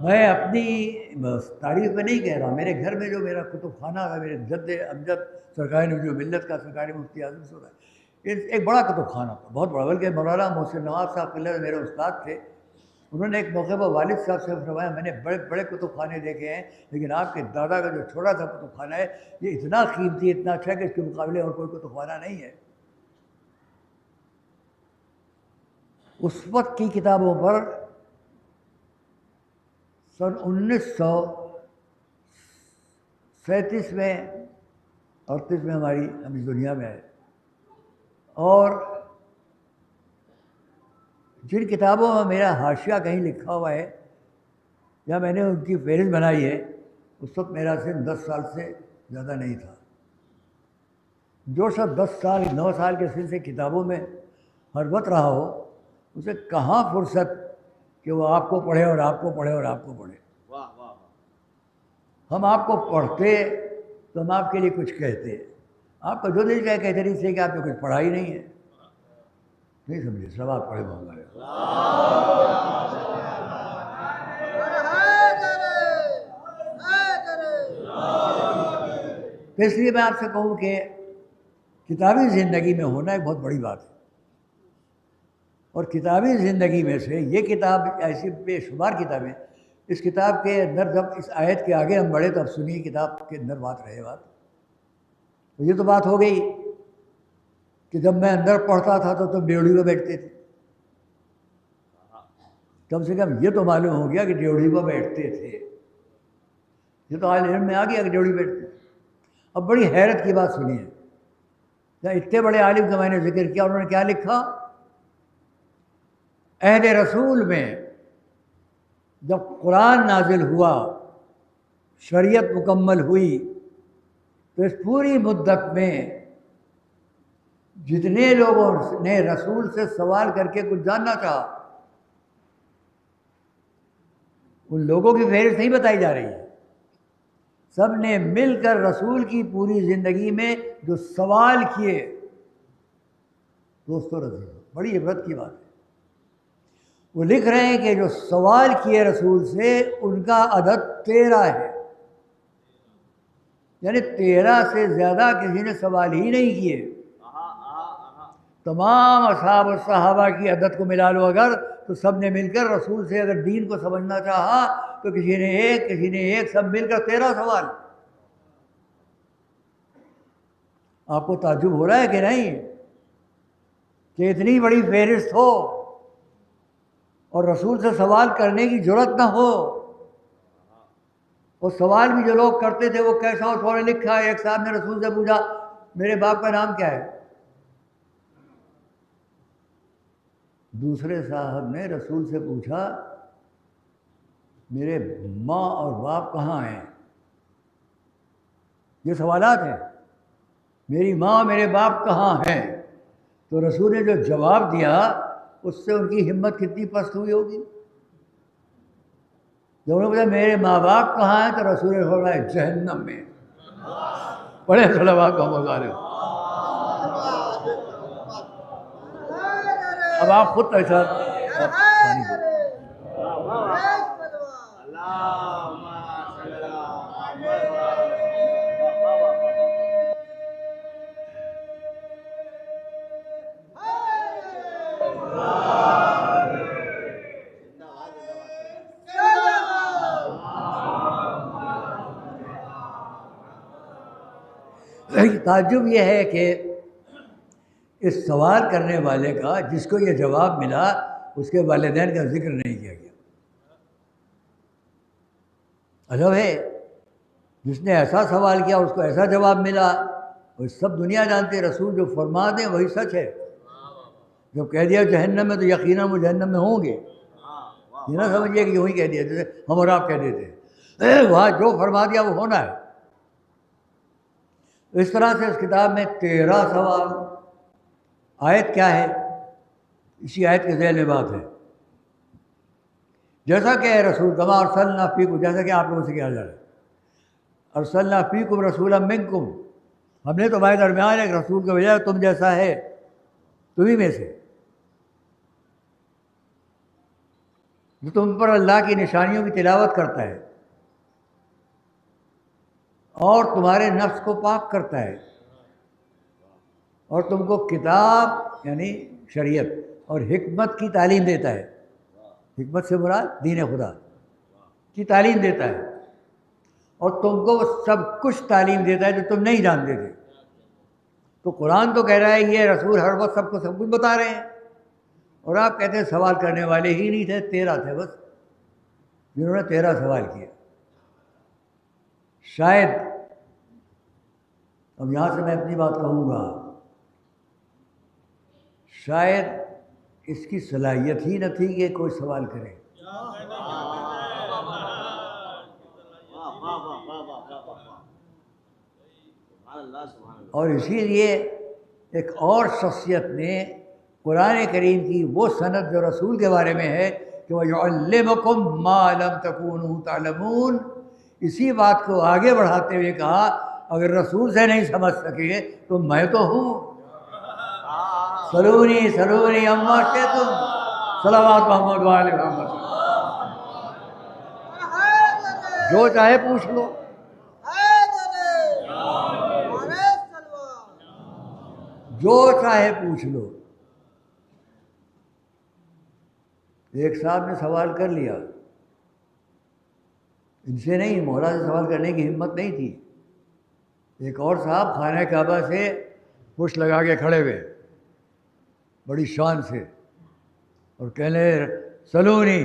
S3: میں اپنی تعریف میں نہیں کہہ رہا، میرے گھر میں جو میرا کتب خانہ ہے، میرے جد امجد سرکار نبی ملت کا سرکاری مفتی اعظم صاحب ہے، ایک بڑا کتب خانہ تھا، بہت بڑا، بلکہ مولانا محسن نواز صاحب قلعہ میرے استاد تھے، انہوں نے ایک موقع پر والد صاحب سے فرمایا میں نے بڑے بڑے کتب خانے دیکھے ہیں، لیکن آپ کے دادا کا جو چھوٹا سا کتب خانہ ہے یہ اتنا قیمتی، اتنا اچھا کہ اس کے مقابلے اور کوئی کتب خانہ نہیں ہے۔ اس وقت کی کتابوں پر سن 1937 میں 38 میں ہم اس دنیا میں آئے، اور جن کتابوں میں میرا حاشیہ کہیں لکھا ہوا ہے یا میں نے ان کی فہرست بنائی ہے، اس وقت میرا سن 10 سال سے زیادہ نہیں تھا، جو شخص 10 سال 9 سال کے سن سے کتابوں میں حربت رہا ہو اسے کہاں فرصت کہ وہ آپ کو پڑھے اور آپ کو پڑھے اور آپ کو پڑھے.
S1: واہ واہ.
S3: ہم آپ کو پڑھتے تو ہم آپ کے لیے کچھ کہتے. آپ کا جو دل چاہے کہتے نہیں سے کہ آپ نے کچھ پڑھا ہی نہیں ہے. نہیں سمجھے سوال پڑھے ہوگا. تو اس لیے میں آپ سے کہوں کہ کتابی زندگی میں ہونا ایک بہت بڑی بات ہے. اور کتابی زندگی میں سے یہ کتاب ایسی بے شمار کتابیں. اس کتاب کے اندر جب اس آیت کے آگے ہم بڑھے تو اب سنیے کتاب کے اندر بات رہے بات. تو یہ تو بات ہو گئی کہ جب میں اندر پڑھتا تھا تو تم ڈیوڑی میں بیٹھتے تھے. کم سے کم یہ تو معلوم ہو گیا کہ ڈیوڑی میں بیٹھتے تھے. یہ تو حال علم میں آ گیا کہ ڈیوڑی بیٹھتے. اب بڑی حیرت کی بات سنیے. اتنے بڑے عالم کا میں نے ذکر کیا, انہوں نے کیا لکھا؟ عہد رسول میں جب قرآن نازل ہوا, شریعت مکمل ہوئی, تو اس پوری مدت میں جتنے لوگوں نے رسول سے سوال کر کے کچھ جاننا چاہا ان لوگوں کی فہرست نہیں بتائی جا رہی ہے. سب نے مل کر رسول کی پوری زندگی میں جو سوال کیے, دوستو رضی بڑی عبرت کی بات ہے. وہ لکھ رہے ہیں کہ جو سوال کیے رسول سے ان کا عدد 13 ہے. یعنی 13 سے زیادہ کسی نے سوال ہی نہیں کیے. تمام اصحاب و صحابہ کی عدد کو ملا لو اگر, تو سب نے مل کر رسول سے اگر دین کو سمجھنا چاہا تو کسی نے ایک سب مل کر 13 سوال. آپ کو تعجب ہو رہا ہے کہ نہیں کہ اتنی بڑی فہرست ہو اور رسول سے سوال کرنے کی جرت نہ ہو؟ اور سوال بھی جو لوگ کرتے تھے وہ کیسا ہو؟ تھوڑا لکھا ہے. ایک صاحب نے رسول سے پوچھا میرے باپ کا نام کیا ہے؟ دوسرے صاحب نے رسول سے پوچھا میرے ماں اور باپ کہاں ہیں؟ یہ سوالات ہیں. میری ماں میرے باپ کہاں ہیں؟ تو رسول نے جو جواب دیا اس سے ان کی ہمت کتنی پست ہوئی ہوگی. جب انہوں نے پوچھا میرے ماں باپ کہاں ہیں تو رسول نے فرمایا جہنم میں. بڑے طلباء کا مزہ لے. اب آپ خود ایسا تعجب یہ ہے کہ اس سوال کرنے والے کا جس کو یہ جواب ملا اس کے والدین کا ذکر نہیں کیا گیا. عجب ہے, جس نے ایسا سوال کیا اس کو ایسا جواب ملا. اور سب دنیا جانتے رسول جو فرما دیں وہی سچ ہے. جب کہہ دیا جہنم میں تو یقیناً وہ جہنم میں ہوں گے. یہ نہ سمجھیے کہ یوں ہی کہہ دیا جیسے ہم اور آپ کہہ دیتے ہیں. وہاں جو فرما دیا وہ ہونا ہے. اس طرح سے اس کتاب میں 13 سوال. آیت کیا ہے؟ اسی آیت کے ذیل میں بات ہے. جیسا کہ رسول کما ارسلنا فیکم, جیسا کہ آپ لوگوں سے کہا جا رہا ہے ارسلنا فیکم رسولا منکم, ہم نے تمہارے درمیان ایک رسول کو بھیجا تم جیسا ہے, تمہیں میں سے, جو تم پر اللہ کی نشانیوں کی تلاوت کرتا ہے اور تمہارے نفس کو پاک کرتا ہے اور تم کو کتاب یعنی شریعت اور حکمت کی تعلیم دیتا ہے. حکمت سے مراد دین خدا کی تعلیم دیتا ہے اور تم کو سب کچھ تعلیم دیتا ہے جو تم نہیں جانتے تھے. تو قرآن تو کہہ رہا ہے یہ رسول ہر وقت سب کو سب کچھ بتا رہے ہیں, اور آپ کہتے ہیں سوال کرنے والے ہی نہیں تھے, 13 تھے بس جنہوں نے 13 سوال کیے. شاید اب یہاں سے میں اپنی بات کہوں گا, شاید اس کی صلاحیت ہی نہ تھی کہ کوئی سوال کرے. اور اسی لیے ایک اور شخصیت نے قرآن کریم کی وہ سند جو رسول کے بارے میں ہے کہ وَيُعَلِّمُكُم مَّا لَمْ تَكُونُوا تَعْلَمُونَ، اسی بات کو آگے بڑھاتے ہوئے کہا اگر رسول سے نہیں سمجھ سکے تو میں تو ہوں، سلونی سلونی اما شئتم، صلوات محمد وآل محمد، جو چاہے پوچھ لو۔ جو چاہے پوچھ لو۔ ایک صاحب نے سوال کر لیا، ان سے نہیں، مولا سے سوال کرنے کی ہمت نہیں تھی۔ ایک اور صاحب خانہ کعبہ سے پشت لگا کے کھڑے ہوئے بڑی شان سے اور کہنے سلونی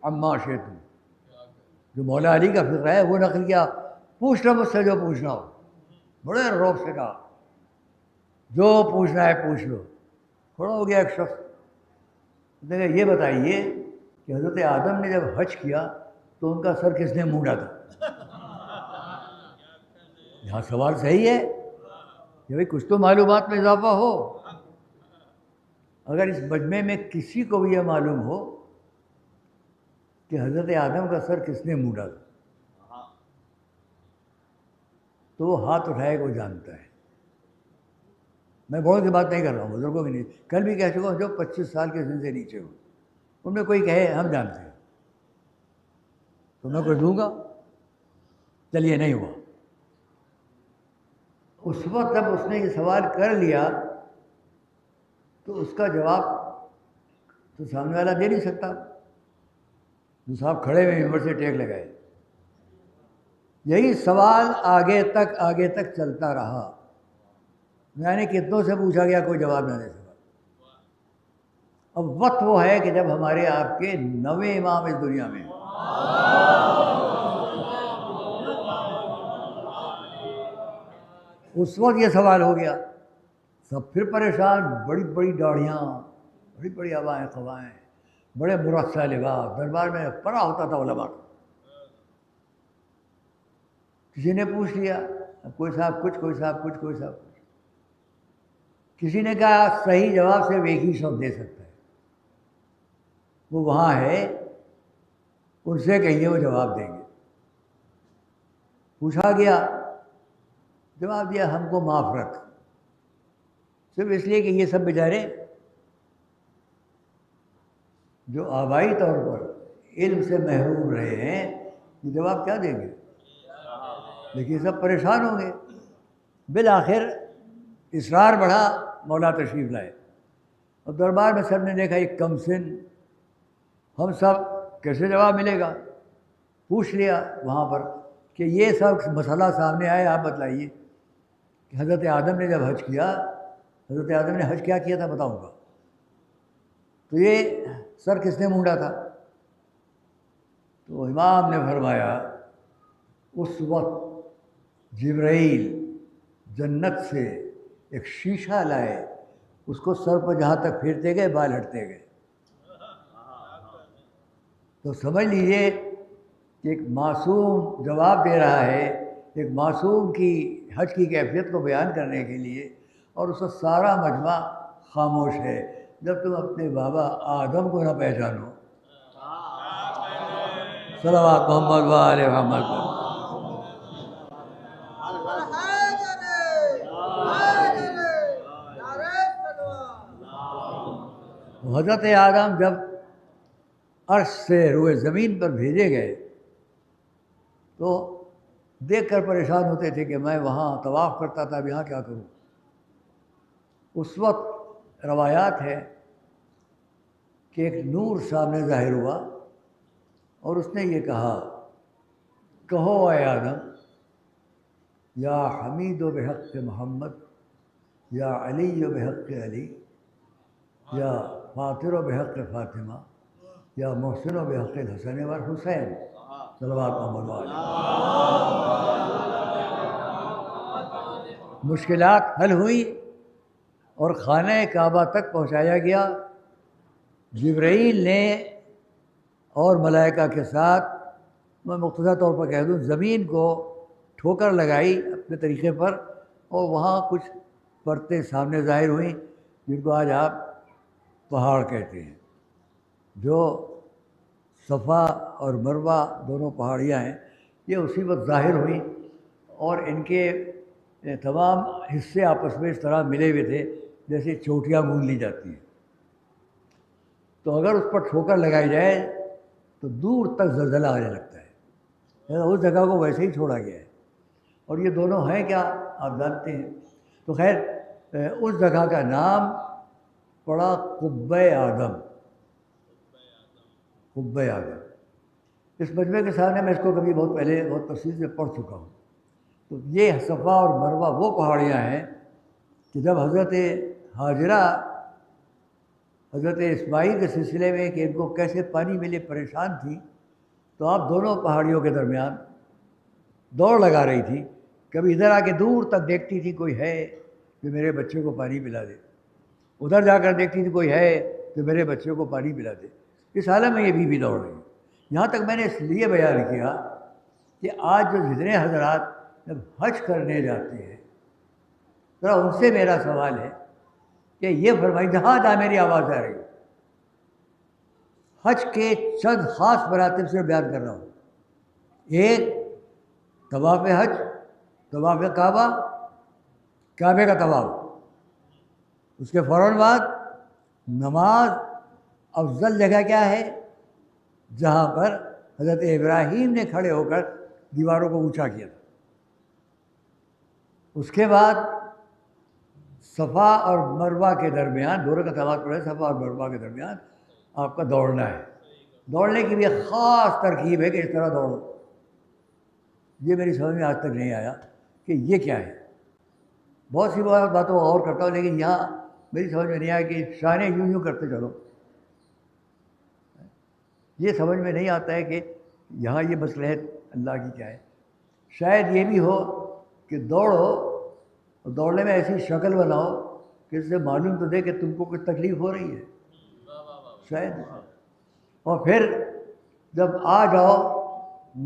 S3: عما شئتم، جو مولا علی کا فقہ ہے وہ نقل کیا، پوچھنا مجھ سے جو پوچھنا ہو، بڑے روب سے کہا جو پوچھنا ہے پوچھ لو۔ کھڑا ہو گیا ایک شخص، اس نے کہا یہ بتائیے کہ حضرت آدم نے جب حج کیا تو ان کا سر کس نے مونڈا تھا؟ یہاں سوال صحیح ہے کہ بھائی کچھ تو معلومات میں اضافہ ہو۔ اگر اس مجمع میں کسی کو بھی یہ معلوم ہو کہ حضرت آدم کا سر کس نے مونڈا تھا تو وہ ہاتھ اٹھائے کو جانتا ہے۔ میں بڑوں کی بات نہیں کر رہا ہوں، بزرگوں کی نہیں، کل بھی کہہ چکا ہوں جو 25 سال کے سن سے نیچے ہو، ان میں کوئی کہے ہم جانتے ہیں تو میں کچھ دوں گا؟ چلیے نہیں ہوا۔ اس وقت جب اس نے یہ سوال کر لیا تو اس کا جواب تو سامنے والا دے نہیں سکتا۔ جو صاحب کھڑے ہوئے ممبر سے ٹیک لگائے، یہی سوال آگے تک چلتا رہا، یعنی کتنوں سے پوچھا گیا کوئی جواب نہ دے سکا۔ اب وقت وہ ہے کہ جب ہمارے آپ کے 9ویں امام اس دنیا میں ہیں۔ اس وقت یہ سوال ہو گیا، سب پھر پریشان، بڑی بڑی داڑھیاں، بڑی بڑی ہوائیں قوائیں، بڑے مرصع لباس، دربار میں پڑا ہوتا تھا علماء کا۔ کسی نے پوچھ لیا، کوئی صاحب کچھ، کوئی صاحب کچھ، کوئی صاحب کچھ۔ کسی نے کہا صحیح جواب سے ایک ہی شخص دے سکتا ہے، وہ وہاں ہے، ان سے کہیے وہ جواب دیں گے۔ پوچھا گیا، جواب دیا ہم کو معاف رکھ، صرف اس لیے کہ یہ سب بیچارے جو آبائی طور پر علم سے محروم رہے ہیں، یہ جواب کیا دیں گے؟ لیکن یہ سب پریشان ہوں گے۔ بالآخر اصرار بڑھا، مولا تشریف لائے اور دربار میں سب نے دیکھا ایک کم سن، ہم سب کیسے جواب ملے گا؟ پوچھ لیا وہاں پر کہ یہ سب مسئلہ سامنے آئے، آپ بتلائیے کہ حضرت آدم نے جب حج کیا، حضرت آدم نے حج کیا تھا بتاؤں گا، تو یہ سر کس نے مونڈا تھا؟ تو امام نے فرمایا اس وقت جبرائیل جنت سے ایک شیشہ لائے، اس کو سر پر جہاں تک پھیرتے گئے بال ہٹتے گئے۔ تو سمجھ لیجیے کہ ایک معصوم جواب دے رہا ہے ایک معصوم کی حج کی کیفیت کو بیان کرنے کے لیے، اور اس کا سارا مجمع خاموش ہے۔ جب تم اپنے بابا آدم کو نہ پہچانو، صلوات محمد وآل محمد، حضرت آدم جب عرش سے روئے زمین پر بھیجے گئے تو دیکھ کر پریشان ہوتے تھے کہ میں وہاں طواف کرتا تھا، اب یہاں کیا کروں؟ اس وقت روایات ہے کہ ایک نور سامنے ظاہر ہوا اور اس نے یہ کہا، کہو اے آدم، یا حمید و بحق محمد، یا علی و بحق علی، یا فاطر و بحق فاطمہ، یا محسن و بحق الحسن والحسین، صلوات محمد علیہ۔ مشکلات حل ہوئی اور خانہ کعبہ تک پہنچایا گیا۔ جبرائیل نے اور ملائکہ کے ساتھ، میں مختصر طور پر کہہ دوں، زمین کو ٹھوکر لگائی اپنے طریقے پر اور وہاں کچھ پرتیں سامنے ظاہر ہوئیں جن کو آج آپ پہاڑ کہتے ہیں. جو صفا اور مروہ دونوں پہاڑیاں ہیں یہ اسی وقت ظاہر ہوئیں اور ان کے تمام حصے آپس میں اس طرح ملے ہوئے تھے جیسے چوٹیاں گوند لی جاتی ہیں. تو اگر اس پر ٹھوکر لگائی جائے تو دور تک زلزلہ آنے لگتا ہے. اس جگہ کو ویسے ہی چھوڑا گیا ہے. اور یہ دونوں ہیں کیا آپ جانتے ہیں. تو خیر اس جگہ کا نام پڑا قبہ آدم. قبہ آدم اس مجمع کے سامنے میں اس کو کبھی بہت پہلے بہت تفصیل سے پڑھ چکا ہوں. تو یہ صفا اور مروہ وہ پہاڑیاں ہیں کہ جب حضرت ہاجرہ حضرت اسماعیل کے سلسلے میں کہ ان کو کیسے پانی ملے پریشان تھی تو آپ دونوں پہاڑیوں کے درمیان دوڑ لگا رہی تھی. کبھی ادھر آ کے دور تک دیکھتی تھی کوئی ہے جو میرے بچے کو پانی پلا دے, ادھر جا کر دیکھتی تھی کوئی ہے جو میرے بچے کو پانی پلا دے. اس حالت میں یہ بھی دوڑ رہی. یہاں تک میں نے اس لیے بیان کیا کہ آج جو جتنے حضرات جب حج کرنے جاتے ہیں ذرا ان سے میرا سوال ہے کہ یہ فرمائی جہاں میری آواز آ رہی ہے حج کے چند خاص مراتب سے بیان کر رہا ہوں. ایک طواف حج, طواف کعبہ, کعبے کا طواف. اس کے فوراً بعد نماز. افضل جگہ کیا ہے؟ جہاں پر حضرت ابراہیم نے کھڑے ہو کر دیواروں کو اونچا کیا تھا. اس کے بعد صفا اور مروہ کے درمیان دونوں کا طواف پڑے. صفا اور مروہ کے درمیان آپ کا دوڑنا ہے. دوڑنے کی بھی ایک خاص ترکیب ہے کہ اس طرح دوڑو. یہ میری سمجھ میں آج تک نہیں آیا کہ یہ کیا ہے. بہت سی باتوں اور کرتا ہوں لیکن یہاں میری سمجھ میں نہیں آیا کہ شانے یوں کرتے چلو. یہ سمجھ میں نہیں آتا ہے کہ یہاں یہ مصلحت اللہ کی کیا ہے. شاید یہ بھی ہو کہ دوڑو اور دوڑنے میں ایسی شکل بناؤ کہ اس سے معلوم تو دے کہ تم کو کچھ تکلیف ہو رہی ہے شاید. اور پھر جب آ جاؤ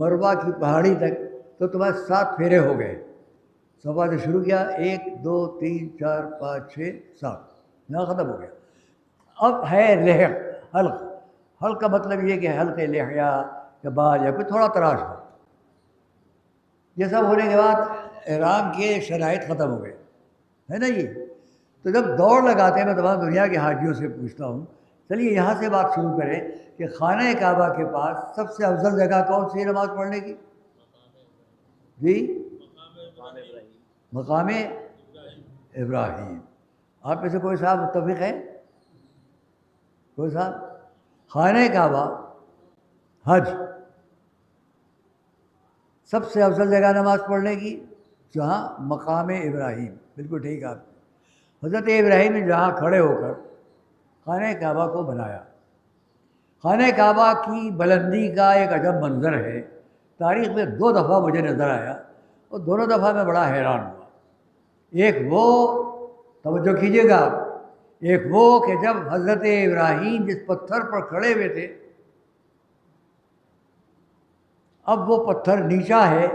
S3: مروہ کی پہاڑی تک تو تمہارے 7 پھیرے ہو گئے. صفا سے شروع کیا 1 2 3 4 5 6 7 یہاں ختم ہو گیا. اب ہے لحق, حلق. حلق کا مطلب یہ کہ حلق لحیہ یا بال یا کوئی تھوڑا تراش ہو. یہ سب ہونے کے بعد احرام کے شرائط ختم ہو گئے ہے نا. یہ تو جب دوڑ لگاتے ہیں میں تمام دنیا کے حاجیوں سے پوچھتا ہوں چلیے یہاں سے بات شروع کریں کہ خانہ کعبہ کے پاس سب سے افضل جگہ کون سی ہے نماز پڑھنے کی؟ جی مقام ابراہیم. آپ میں سے کوئی صاحب متفق ہے؟ کوئی صاحب؟ خانہ کعبہ حج سب سے افضل جگہ نماز پڑھنے کی جہاں مقام ابراہیم. بالکل ٹھیک آپ. حضرت ابراہیم نے جہاں کھڑے ہو کر خانہ کعبہ کو بنایا. خانہ کعبہ کی بلندی کا ایک عجب منظر ہے. تاریخ میں 2 دفعہ مجھے نظر آیا اور دونوں دفعہ میں بڑا حیران ہوا. ایک وہ توجہ کیجیے گا آپ, ایک وہ کہ جب حضرت ابراہیم جس پتھر پر کھڑے ہوئے تھے اب وہ پتھر نیچا ہے,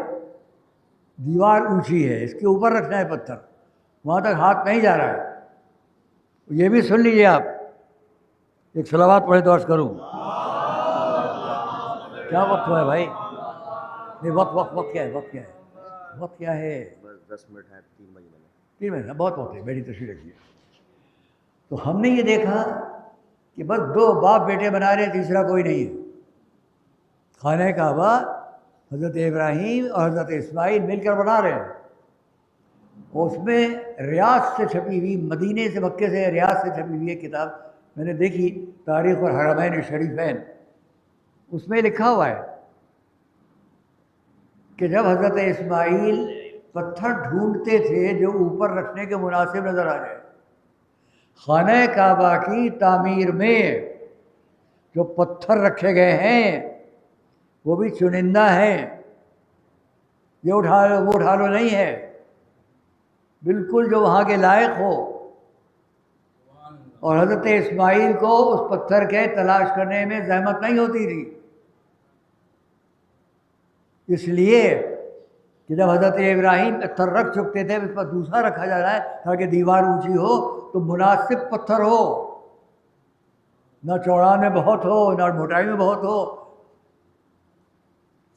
S3: دیوار اونچی ہے, اس کے اوپر رکھنا ہے پتھر, وہاں تک ہاتھ نہیں جا رہا ہے. یہ بھی سن لیجیے آپ. ایک صلوات پڑھے تو عرض کروں. کیا وقت ہوا ہے بھائی؟ نہیں وقت کیا ہے؟ وقت کیا ہے؟
S1: بس 10 منٹ ہے. 3 بجے
S3: 3 منٹ بہت وقت ہے. میری تشریح رکھیے. تو ہم نے یہ دیکھا کہ بس 2 باپ بیٹے بنا رہے, تیسرا کوئی نہیں ہے. خانہ کعبہ حضرت ابراہیم اور حضرت اسماعیل مل کر بنا رہے ہیں. اس میں ریاض سے چھپی ہوئی, مدینے سے مکے سے ریاض سے چھپی ہوئی ایک کتاب میں نے دیکھی, تاریخ الحرمین شریفین. اس میں لکھا ہوا ہے کہ جب حضرت اسماعیل پتھر ڈھونڈتے تھے جو اوپر رکھنے کے مناسب نظر آ جائے, خانہ کعبہ کی تعمیر میں جو پتھر رکھے گئے ہیں وہ بھی چنندہ ہیں. یہ اٹھا لو وہ اٹھا لو نہیں ہے, بالکل جو وہاں کے لائق ہو. اور حضرت اسماعیل کو اس پتھر کے تلاش کرنے میں زحمت نہیں ہوتی تھی. اس لیے کہ جب حضرت ابراہیم پتھر رکھ چکتے تھے اس پر دوسرا رکھا جا رہا ہے تاکہ دیوار اونچی ہو تو مناسب پتھر ہو، نہ چوڑائی میں بہت ہو نہ موٹائی میں بہت ہو،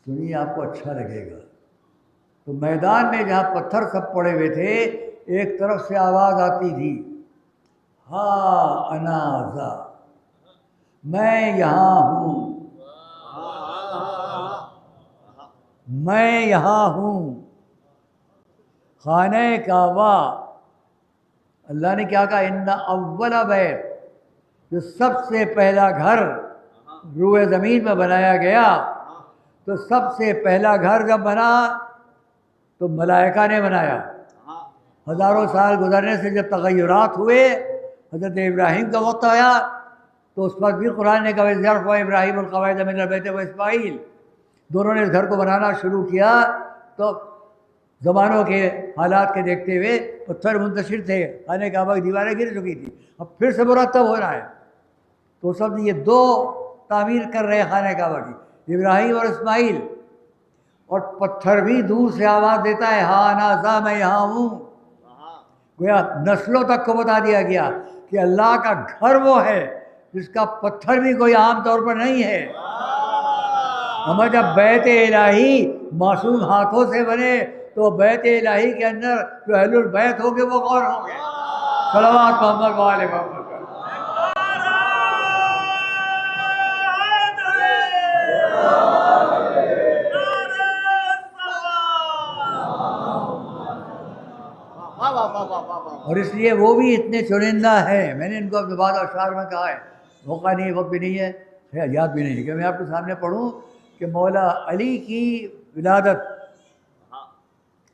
S3: سنیے آپ کو اچھا لگے گا۔ تو میدان میں جہاں پتھر سب پڑے ہوئے تھے ایک طرف سے آواز آتی تھی، ہاں انا ذا، میں یہاں ہوں، میں یہاں ہوں۔ خانہ کعبہ اللہ نے کیا کہا، ان اول بیت، جو سب سے پہلا گھر روئے زمین میں بنایا گیا، تو سب سے پہلا گھر جب بنا تو ملائکہ نے بنایا۔ ہزاروں سال گزرنے سے جب تغیرات ہوئے، حضرت ابراہیم کا وقت آیا تو اس وقت بھی قرآن نے کہا یرفع ابراہیم القواعد من البیت و اسماعیل، دونوں نے اس گھر کو بنانا شروع کیا تو زمانوں کے حالات کے دیکھتے ہوئے پتھر منتشر تھے، خانہ کعبہ کی دیواریں گر چکی تھی، اب پھر سے مرتب ہو رہا ہے۔ تو سب یہ دو تعمیر کر رہے ہیں خانہ کعبہ کی، ابراہیم اور اسماعیل، اور پتھر بھی دور سے آواز دیتا ہے، ہاں انا ذا، میں یہاں ہوں۔ گویا نسلوں تک کو بتا دیا گیا کہ اللہ کا گھر وہ ہے جس کا پتھر بھی کوئی عام طور پر نہیں ہے۔ ہمیں جب بیت الہی معصوم ہاتھوں سے بنے تو بیت الہی کے اندر جو اہل البیت ہوں گے وہ کون ہوں گے؟ صلوات محمد و آل محمد۔ اور اس لیے وہ بھی اتنے چنندہ ہیں، میں نے ان کو اپنے بعض اشعار میں کہا ہے، موقع نہیں، وقت بھی نہیں ہے، یاد بھی نہیں کہ میں آپ کے سامنے پڑھوں کہ مولا علی کی ولادت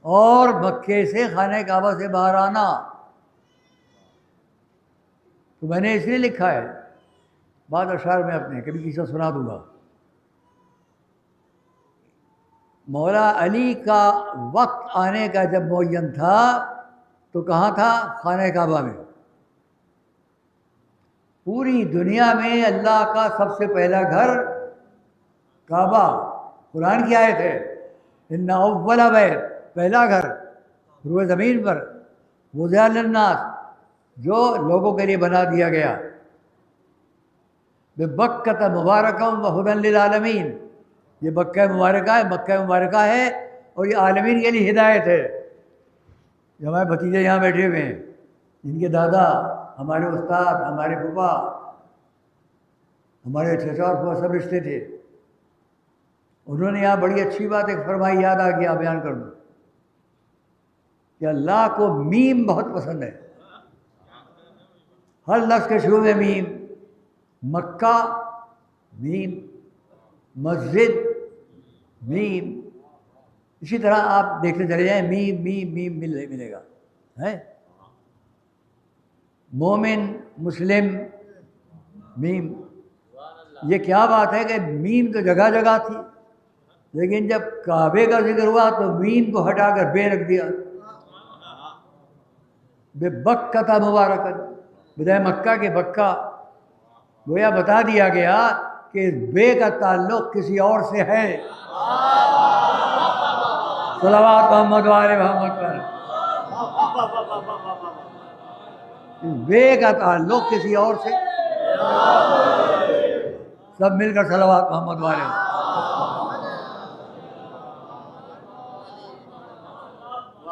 S3: اور مکے سے خانہ کعبہ سے باہر آنا، تو میں نے اس لیے لکھا ہے بعض اشعار میں اپنے، کبھی کسی کو سنا دوں گا۔ مولا علی کا وقت آنے کا جب معین تھا تو کہاں تھا؟ خانہ کعبہ میں۔ پوری دنیا میں اللہ کا سب سے پہلا گھر کعبہ، قرآن کی آیت ہے، ان اول بیت، پہلا گھر روئے زمین پر، وضع للناس، جو لوگوں کے لیے بنا دیا گیا، ببکۃ مبارکا وہدی للعالمین، یہ مکہ مبارکہ ہے اور یہ عالمین کے لیے ہدایت ہے۔ جو ہمارے بھتیجے یہاں بیٹھے ہوئے ہیں، جن کے دادا ہمارے استاد، ہمارے پھوپھا، ہمارے چچا اور پھوپھا سب رشتے تھے، انہوں نے یہاں بڑی اچھی بات ایک فرمائی، یاد آ گیا بیان کر دوں، کہ اللہ کو میم بہت پسند ہے، ہر لفظ کے شروع میں میم، مکہ میم، مسجد میم، اسی طرح آپ دیکھتے چلے جائیں، میم میم میم ملے گا، ہے مومن، مسلم، میم۔ یہ کیا بات ہے کہ میم تو جگہ جگہ تھی، لیکن جب کعبے کا ذکر ہوا تو میم کو ہٹا کر بے رکھ دیا، بے بکۃ مبارکۃ، بجائے مکہ کے بکہ، گویا بتا دیا گیا کہ بے کا تعلق کسی اور سے ہے۔ صلوات محمد و آل محمد پر، بے کا تعلق کسی اور سے، سب مل کر صلوات محمد و آل محمد۔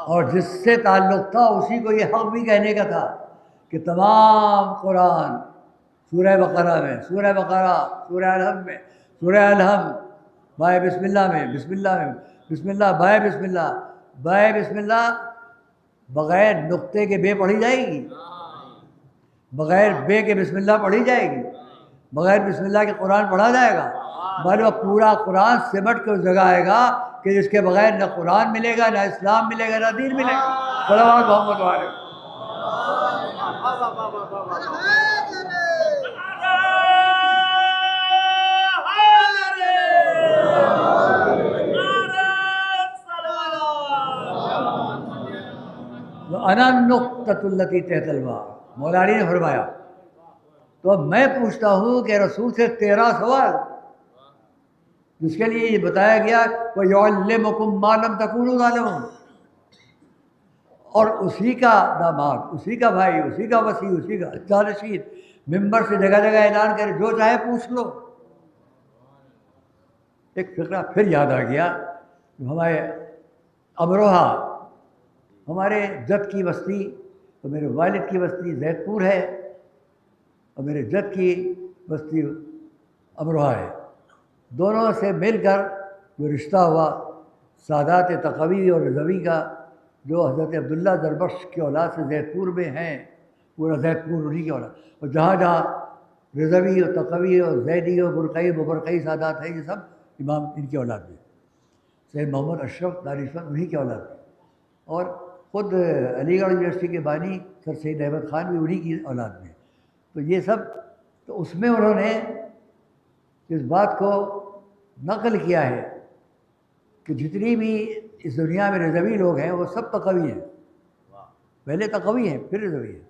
S3: اور جس سے تعلق تھا اسی کو یہ حق بھی کہنے کا تھا کہ تمام قرآن، سورہ بقرہ میں، سورہ بقرہ، سورہ الحمد میں، سورہ الحمد بائے بسم اللہ میں، بسم اللہ میں، بسم اللہ بائے بسم اللہ، بائے بسم اللہ بغیر نقطے کے بے پڑھی جائے گی، بغیر بے کے بسم اللہ پڑھی جائے گی، بغیر بسم اللہ کے قرآن پڑھا جائے گا، بلکہ پورا قرآن سمٹ کے اس جگہ آئے گا کہ جس کے بغیر نہ قرآن ملے گا، نہ اسلام ملے گا، نہ دین ملے گا۔ صلوات محمد و آل محمد۔ انا النقطۃ التی تحت الباب، مولا علی نے فرمایا۔ تو اب میں پوچھتا ہوں کہ رسول سے 13 سوال جس کے لیے یہ بتایا گیا وَيُعَلِّمُكُم مَّا لَمْ تَكُونُوا تَعْلَمُونَ، اور اسی کا داماد، اسی کا بھائی، اسی کا وصی، اسی کا جانشین ممبر سے جگہ جگہ اعلان کرے جو چاہے پوچھ لو۔ ایک فقرہ پھر یاد آ گیا، ہمارے امروہہ، ہمارے جد کی بستی تو میرے والد کی بستی زید پور ہے، اور میرے جد کی بستی امروہہ ہے۔ دونوں سے مل کر جو رشتہ ہوا سادات تقوی اور رضوی کا، جو حضرت عبداللہ دربخش کی اولاد سے زید پور میں ہیں، پورا زید پور انہی کی اولاد، اور جہاں جہاں رضوی اور تقوی اور زیدی اور برقعی مبرقعی سادات ہیں، یہ سب امام ان کی اولاد میں، سید محمد اشرف دانشور انہی کی اولاد میں، اور خود علی گڑھ یونیورسٹی کے بانی سر سید احمد خان بھی انہی کی اولاد میں۔ تو یہ سب، تو اس میں انہوں نے اس بات کو نقل کیا ہے کہ جتنی بھی اس دنیا میں رضوی لوگ ہیں وہ سب تقوی ہیں، پہلے تقوی ہیں پھر رضوی ہیں۔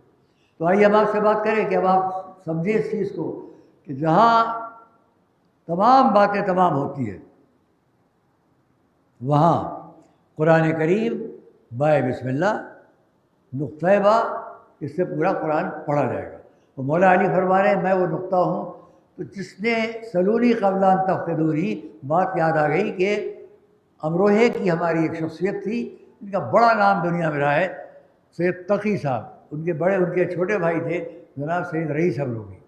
S3: تو آئیے ہم آپ سے بات کریں کہ اب آپ سمجھیں اس چیز کو کہ جہاں تمام باتیں تمام ہوتی ہیں وہاں قرآن کریم بائے بسم اللہ نقطۂ با، اس سے پورا قرآن پڑھا جائے گا۔ تو مولا علی فرما رہے ہیں میں وہ نقطہ ہوں، تو جس نے سلونی قبل ان تفقدونی، بات یاد آ گئی کہ امروہے کی ہماری ایک شخصیت تھی، ان کا بڑا نام دنیا میں رہا ہے، سید تقی صاحب، ان کے چھوٹے بھائی تھے جناب سید رئیس امروہی۔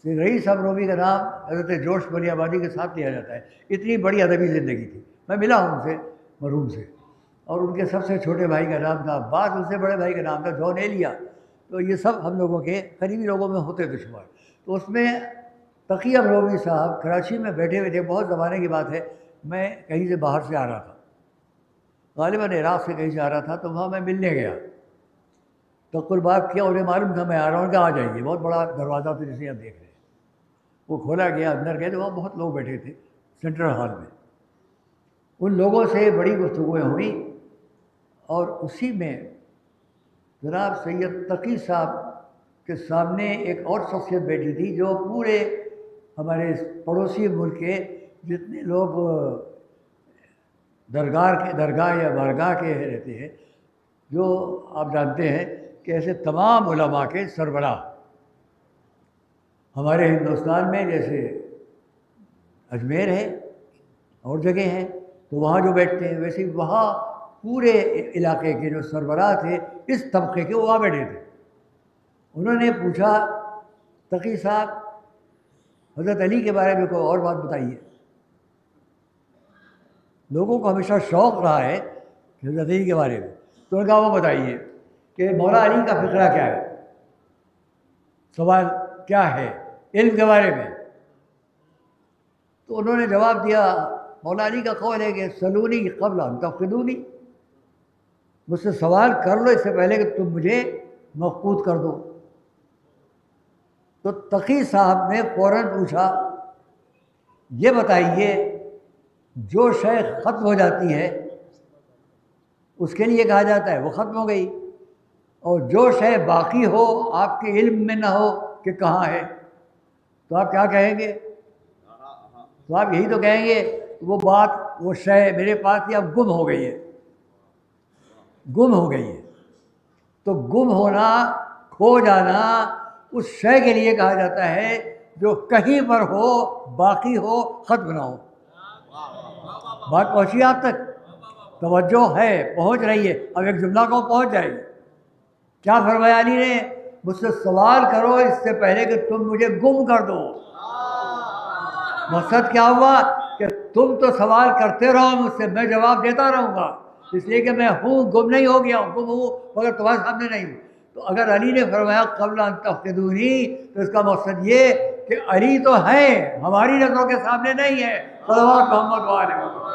S3: سید رئیس امروہی کا نام حضرت جوش ولی آبادی کے ساتھ لیا جاتا ہے، اتنی بڑی ادبی زندگی تھی۔ میں ملا ہوں ان سے، مرحوم سے، اور ان کے سب سے چھوٹے بھائی کا نام تھا عباس، ان سے بڑے بھائی کا نام تھا جون ایلیا۔ تو یہ سب ہم لوگوں کے قریبی لوگوں میں ہوتے تھے شمار۔ تو اس میں تقی امروہی صاحب کراچی میں بیٹھے ہوئے تھے، بہت زمانے کی بات ہے، میں کہیں سے باہر سے آ رہا تھا، غالباً عراق سے کہیں سے آ رہا تھا، تو وہاں میں ملنے گیا، تو بات کیا، انہیں معلوم تھا میں آ رہا ہوں، کہ آ جائیے، بہت بڑا دروازہ تھا جسے آپ دیکھ رہے ہیں، وہ کھولا گیا، اندر گئے تو وہاں بہت لوگ بیٹھے تھے سینٹرل ہال میں۔ ان لوگوں سے بڑی گفتگویں ہوئی، اور اسی میں جناب سید تقی صاحب کے سامنے ایک اور شخصیت بیٹھی تھی جو پورے ہمارے پڑوسی ملک کے جتنے لوگ درگاہ یا بارگاہ کے رہتے ہیں، جو آپ جانتے ہیں کہ ایسے تمام علماء کے سربراہ ہمارے ہندوستان میں جیسے اجمیر ہے اور جگہ ہیں، تو وہاں جو بیٹھتے ہیں ویسے وہاں پورے علاقے کے جو سربراہ تھے اس طبقے کے، وہ وہاں بیٹھے تھے۔ انہوں نے پوچھا تقی صاحب حضرت علی کے بارے میں کوئی اور بات بتائیے۔ لوگوں کو ہمیشہ شوق رہا ہے کہ حضرت علی کے بارے میں، تو انہوں نے کہا وہ بتائیے کہ مولا علی کا فقرہ کیا ہے، سوال کیا ہے علم کے بارے میں۔ تو انہوں نے جواب دیا مولا علی کا قول ہے کہ سلونی قبل ان تفقدونی، مجھ سے سوال کر لو اس سے پہلے کہ تم مجھے مفقود کر دو۔ تو تقی صاحب نے فوراً پوچھا یہ بتائیے جو شے ختم ہو جاتی ہے اس کے لیے کہا جاتا ہے وہ ختم ہو گئی، اور جو شے باقی ہو آپ کے علم میں نہ ہو کہ کہاں ہے، تو آپ کیا کہیں گے؟ تو آپ یہی تو کہیں گے وہ بات، وہ شے میرے پاس تھی اب گم ہو گئی ہے، گم ہو گئی ہے۔ تو گم ہونا، کھو جانا، اس شے کے لیے کہا جاتا ہے جو کہیں پر ہو، باقی ہو، ختم نہ ہو۔ بات پہنچی آپ تک؟ توجہ ہے، پہنچ رہی ہے، اب ایک جملہ کو پہنچ جائے گی۔ کیا فرمایا علی نے؟ مجھ سے سوال کرو اس سے پہلے کہ تم مجھے گم کر دو۔ مقصد کیا ہوا کہ تم تو سوال کرتے رہو مجھ سے، میں جواب دیتا رہوں گا، اس لیے کہ میں ہوں، گم نہیں ہو گیا ہوں، گم ہوں مگر تمہارے سامنے نہیں ہوں۔ تو اگر علی نے فرمایا قبل ان تفقدونی، تو اس کا مقصد یہ کہ علی تو ہے، ہماری نظروں کے سامنے نہیں ہے۔ صلوات محمد و آل محمد۔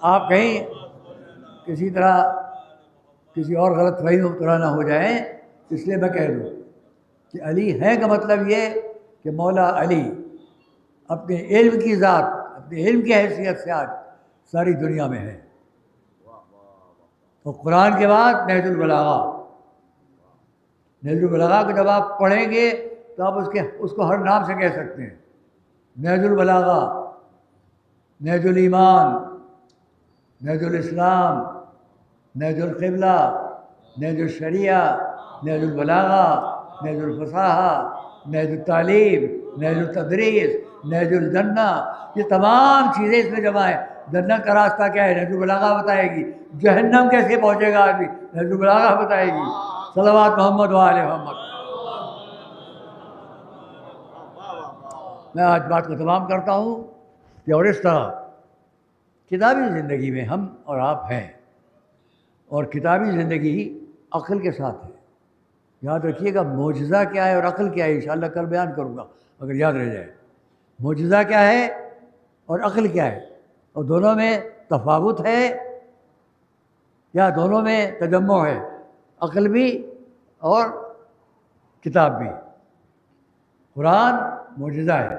S3: آپ کہیں کسی طرح کسی اور غلط فہمی میں مبتلا نہ ہو جائیں، اس لیے میں کہہ دوں کہ علی ہے کا مطلب یہ کہ مولا علی اپنے علم کی ذات، اپنے علم کی حیثیت سے آج ساری دنیا میں ہے۔ اور قرآن کے بعد نہج البلاغہ، نہج البلاغہ کو جب آپ پڑھیں گے تو آپ اس کو ہر نام سے کہہ سکتے ہیں، نہج البلاغہ، نہج الایمان، نہج الاسلام، نہج القبلہ، نہج الشریعہ، نہج البلاغہ، نہج الفصاحہ، نہج التعلیم، نہج التدریس، نہج الجنہ، یہ تمام چیزیں اس میں جمع ہیں۔ جنت کا راستہ کیا ہے؟ نہج البلاغہ بتائے گی۔ جہنم کیسے پہنچے گا آدمی؟ نہج البلاغہ بتائے گی۔ صلوات محمد و آل محمد۔ میں آج بات کو تمام کرتا ہوں کہ اور اس طرح کتابی زندگی میں ہم اور آپ ہیں، اور کتابی زندگی عقل کے ساتھ ہے۔ یاد رکھیے گا معجزہ کیا ہے اور عقل کیا ہے، انشاءاللہ کل بیان کروں گا اگر یاد رہ جائے۔ معجزہ کیا ہے اور عقل کیا ہے، اور دونوں میں تفاوت ہے یا دونوں میں تجمع ہے، عقل بھی اور کتاب بھی۔ قرآن معجزہ ہے،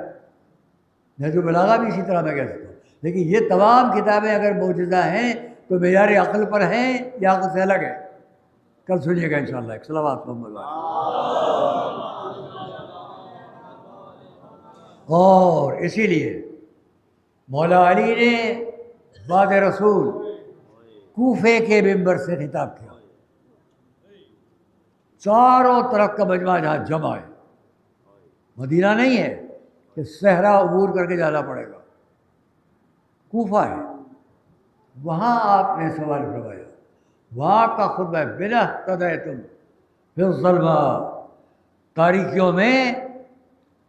S3: نہج البلاغہ بھی اسی طرح میں کہہ سکتا ہوں، لیکن یہ تمام کتابیں اگر معجزہ ہیں تو معیار عقل پر ہیں یا عقل سے الگ ہے؟ کل سنیے گا انشاءاللہ۔ ایک صلوات محمد۔ اور اسی لیے مولا علی نے بعد رسول کوفے کے ممبر سے خطاب کیا، چاروں طرف کا مجمع جہاں جمع ہے، مدینہ نہیں ہے کہ صحرا عبور کر کے جانا پڑے گا، کوفہ ہے، وہاں آپ نے سوال فرمایا، وہاں کا خطبہ ہے بنا تدیتم فی الظلمہ، تاریکیوں میں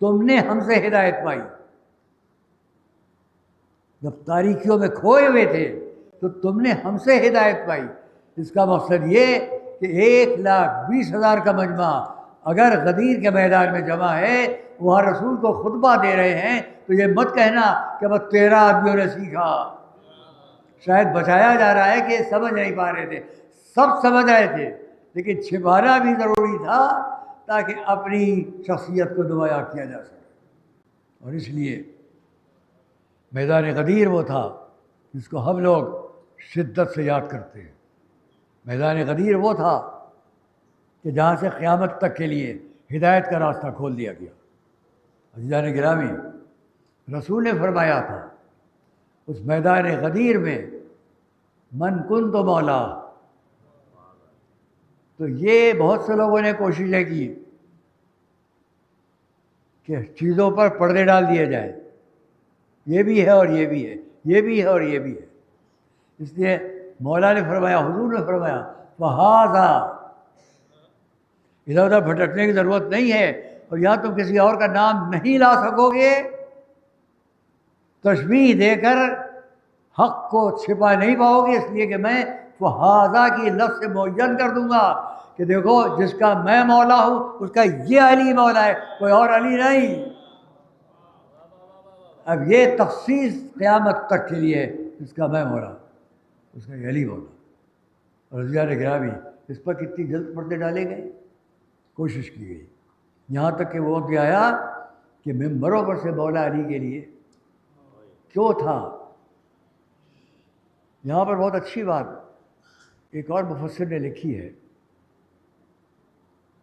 S3: تم نے ہم سے ہدایت پائی۔ جب تاریکیوں میں کھوئے ہوئے تھے تو تم نے ہم سے ہدایت پائی۔ اس کا مقصد یہ کہ 1,20,000 کا مجمع اگر غدیر کے میدان میں جمع ہے، وہاں رسول کو خطبہ دے رہے ہیں، تو یہ مت کہنا کہ بس 13 آدمیوں نے سیکھا۔ شاید بچایا جا رہا ہے کہ سمجھ نہیں پا رہے تھے، سب سمجھ رہے تھے، لیکن چھپانا بھی ضروری تھا تاکہ اپنی شخصیت کو نمایاں کیا جا سکے۔ اور اس لیے میدان غدیر وہ تھا جس کو ہم لوگ شدت سے یاد کرتے ہیں۔ میدان غدیر وہ تھا کہ جہاں سے قیامت تک کے لیے ہدایت کا راستہ کھول دیا گیا۔ عزیزان گرامی، رسول نے فرمایا تھا اس میدان غدیر میں من کنت مولا، تو یہ بہت سے لوگوں نے کوششیں کی کہ چیزوں پر پردے ڈال دیے جائیں، یہ بھی ہے اور یہ بھی ہے، یہ بھی ہے اور یہ بھی ہے۔ اس لیے مولا نے فرمایا، حضور نے فرمایا فہذا، ادھر ادھر بھٹکنے کی ضرورت نہیں ہے، اور یہاں تم کسی اور کا نام نہیں لا سکو گے، تشبیہ دے کر حق کو چھپا نہیں پاؤ گے، اس لیے کہ میں فہذا کی لفظ سے معین کر دوں گا کہ دیکھو جس کا میں مولا ہوں اس کا یہ علی مولا ہے، کوئی اور علی نہیں۔ اب یہ تخصیص قیامت تک کے لیے جس کا میں مولا، اس کا یہ علی مولا۔ اور عزیزان گرامی، اس پر کتنی جلد پردے ڈالے گئے، کوشش کی گئی، یہاں تک کہ وہ وقت آیا کہ ممبروں پر سے مولا علی کے لیے کیوں تھا۔ یہاں پر بہت اچھی بات ایک اور مفسر نے لکھی ہے،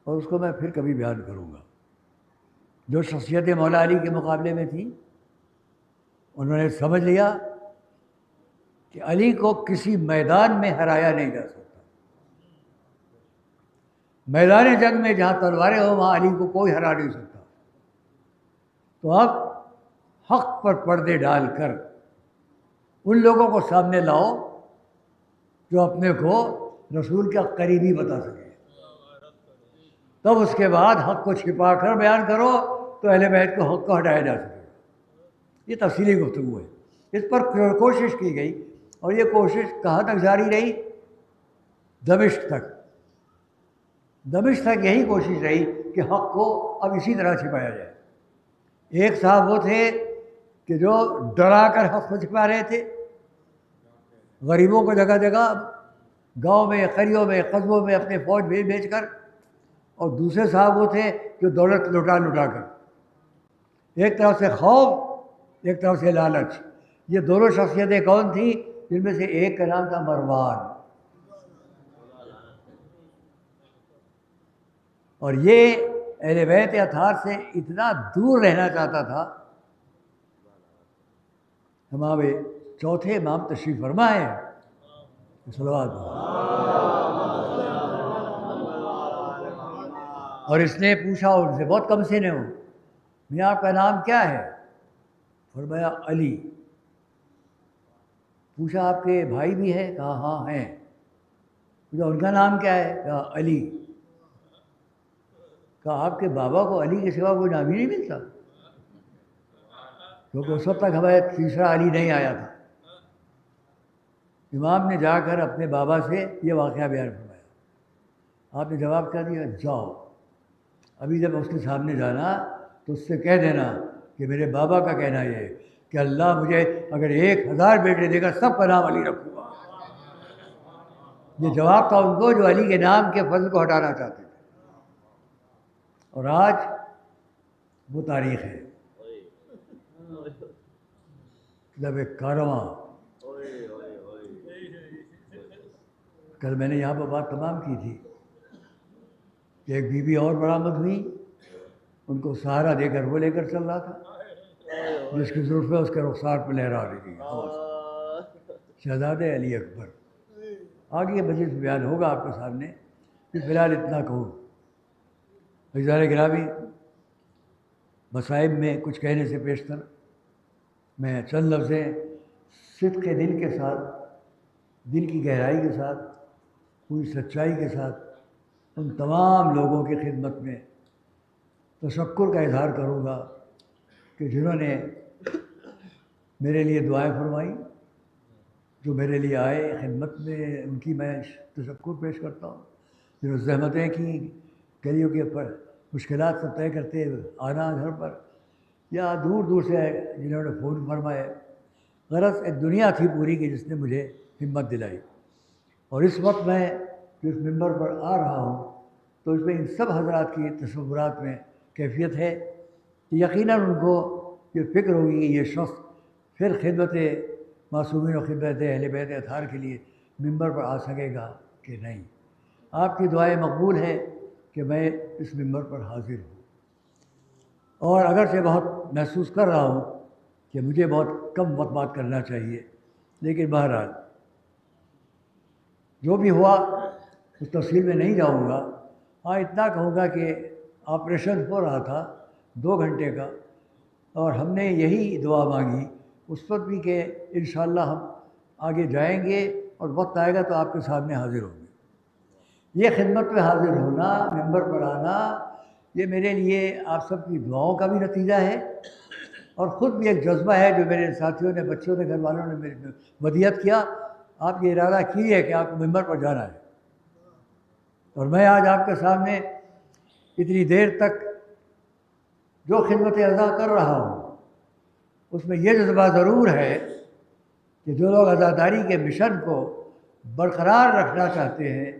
S3: اور اس کو میں پھر کبھی بیان کروں گا۔ جو شخصیت مولا علی کے مقابلے میں تھی، انہوں نے سمجھ لیا کہ علی کو کسی میدان میں ہرایا نہیں جا سکتا۔ میدان جنگ میں جہاں تلواریں ہوں وہاں علی کو کوئی ہرا نہیں سکتا۔ تو اب حق پر پردے ڈال کر ان لوگوں کو سامنے لاؤ جو اپنے کو رسول کا قریبی بتا سکے، تب اس کے بعد حق کو چھپا کر بیان کرو تو اہل بیت کو حق کو ہٹایا جا سکے۔ یہ تفصیلی گفتگو ہے، اس پر کوشش کی گئی، اور یہ کوشش کہاں تک جاری رہی؟ دمشق تک۔ دمشق تک یہی کوشش رہی کہ حق کو اب اسی طرح چھپایا جائے۔ ایک صاحب وہ تھے کہ جو ڈرا کر حق کو چھپا رہے تھے، غریبوں کو جگہ جگہ گاؤں میں، قریوں میں، قصبوں میں اپنے فوج بھیج کر، اور دوسرے صاحب وہ تھے جو دولت لٹا لٹا کر، ایک طرف سے خوف، ایک طرف سے لالچ۔ یہ دونوں شخصیتیں کون تھیں؟ جن میں سے ایک کا نام تھا مروان، اور یہ اہل بیت اطہار سے اتنا دور رہنا چاہتا تھا. ہمارے چوتھے امام تشریف فرما ہے صلوات. اور اس نے پوچھا ان سے، بہت کم سن ہے وہ، میاں آپ کا نام کیا ہے؟ فرمایا علی. پوچھا آپ کے بھائی بھی ہے؟ کہا ہاں ہیں. پوچھا ان کا نام کیا ہے؟ کہا علی. کہا آپ کے بابا کو علی کے سوا کوئی نام ہی نہیں ملتا؟ کیونکہ اس وقت تک ہمارا تیسرا علی نہیں آیا تھا. امام نے جا کر اپنے بابا سے یہ واقعہ بیان فرمایا. آپ نے جواب کیا دیا؟ جاؤ ابھی جب اس کے سامنے جانا تو اس سے کہہ دینا کہ میرے بابا کا کہنا یہ ہے کہ اللہ مجھے اگر 1000 بیٹے دے گا سب کا نام علی رکھوں گا. یہ جواب تھا ان کو جو علی کے نام کے فضل کو ہٹانا چاہتے تھے. اور آج وہ تاریخ ہے. جب ایک کارواں، کل میں نے یہاں پر بات تمام کی تھی کہ ایک بی بی اور برآمد ہوئی، ان کو سہارا دے کر وہ لے کر چل رہا تھا جس کی زلفیں اس کے رخسار پہ لہرا رہی تھی. شہزادے علی اکبر. آگے یہ مجلس بیان ہوگا آپ کے سامنے، کہ فی الحال اتنا کہوں. عزیزان گرامی، مصائب میں کچھ کہنے سے پیشتر میں چند لفظیں صدق دل کے ساتھ، دل کی گہرائی کے ساتھ، پوری سچائی کے ساتھ ان تمام لوگوں کی خدمت میں تشکر کا اظہار کروں گا کہ جنہوں نے میرے لیے دعائیں فرمائی، جو میرے لیے آئے خدمت میں، ان کی میں تشکر پیش کرتا ہوں. جنہوں نے زحمتیں کی، گلیوں کے پر مشکلات سے طے کرتے آنا گھر پر، یا دور دور سے جنہوں نے فون فرمائے. غرض ایک دنیا تھی پوری کہ جس نے مجھے ہمت دلائی. اور اس وقت میں جو اس ممبر پر آ رہا ہوں تو اس میں ان سب حضرات کی تصورات میں کیفیت ہے کہ یقیناً ان کو یہ فکر ہوگی کہ یہ شخص پھر خدمت معصومین و خدمت اہل بیت اطہار کے لیے ممبر پر آ سکے گا کہ نہیں. آپ کی دعائیں مقبول ہے کہ میں اس ممبر پر حاضر ہوں. اور اگرچہ بہت محسوس کر رہا ہوں کہ مجھے بہت کم وقت بات کرنا چاہیے، لیکن بہرحال جو بھی ہوا اس تفصیل میں نہیں جاؤں گا. ہاں اتنا کہوں گا کہ آپریشن ہو رہا تھا 2 گھنٹے کا، اور ہم نے یہی دعا مانگی اس وقت بھی کہ انشاءاللہ ہم آگے جائیں گے اور وقت آئے گا تو آپ کے سامنے حاضر ہوں گے. یہ خدمت میں حاضر ہونا، ممبر پر آنا، یہ میرے لیے آپ سب کی دعاؤں کا بھی نتیجہ ہے، اور خود بھی ایک جذبہ ہے جو میرے ساتھیوں نے، بچوں نے، گھر والوں نے میرے ودیعت کیا. آپ یہ ارادہ کی ہے کہ آپ کو ممبر پر جانا ہے، اور میں آج آپ کے سامنے اتنی دیر تک جو خدمت ادا کر رہا ہوں اس میں یہ جذبہ ضرور ہے کہ جو لوگ عزاداری کے مشن کو برقرار رکھنا چاہتے ہیں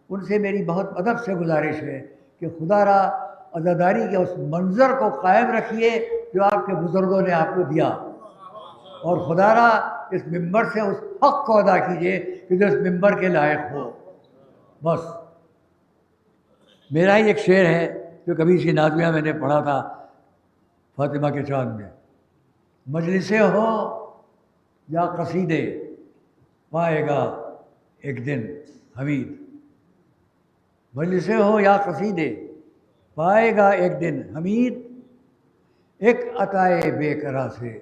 S3: ان سے میری بہت ادب سے گزارش ہے کہ خدا را عزاداری کے اس منظر کو قائم رکھیے جو آپ کے بزرگوں نے آپ کو دیا، اور خدا را اس ممبر سے اس حق کو ادا کیجیے کہ جو اس ممبر کے لائق ہو. بس میرا ہی ایک شعر ہے جو کبھی سی نازمیہ میں نے پڑھا تھا فاطمہ کے چاند میں، مجلسیں ہوں یا قصیدے پائے گا ایک دن حمید. مجلسیں ہوں یا قصیدے پائے گا ایک دن حمید، ایک عطائے بے کرا سے،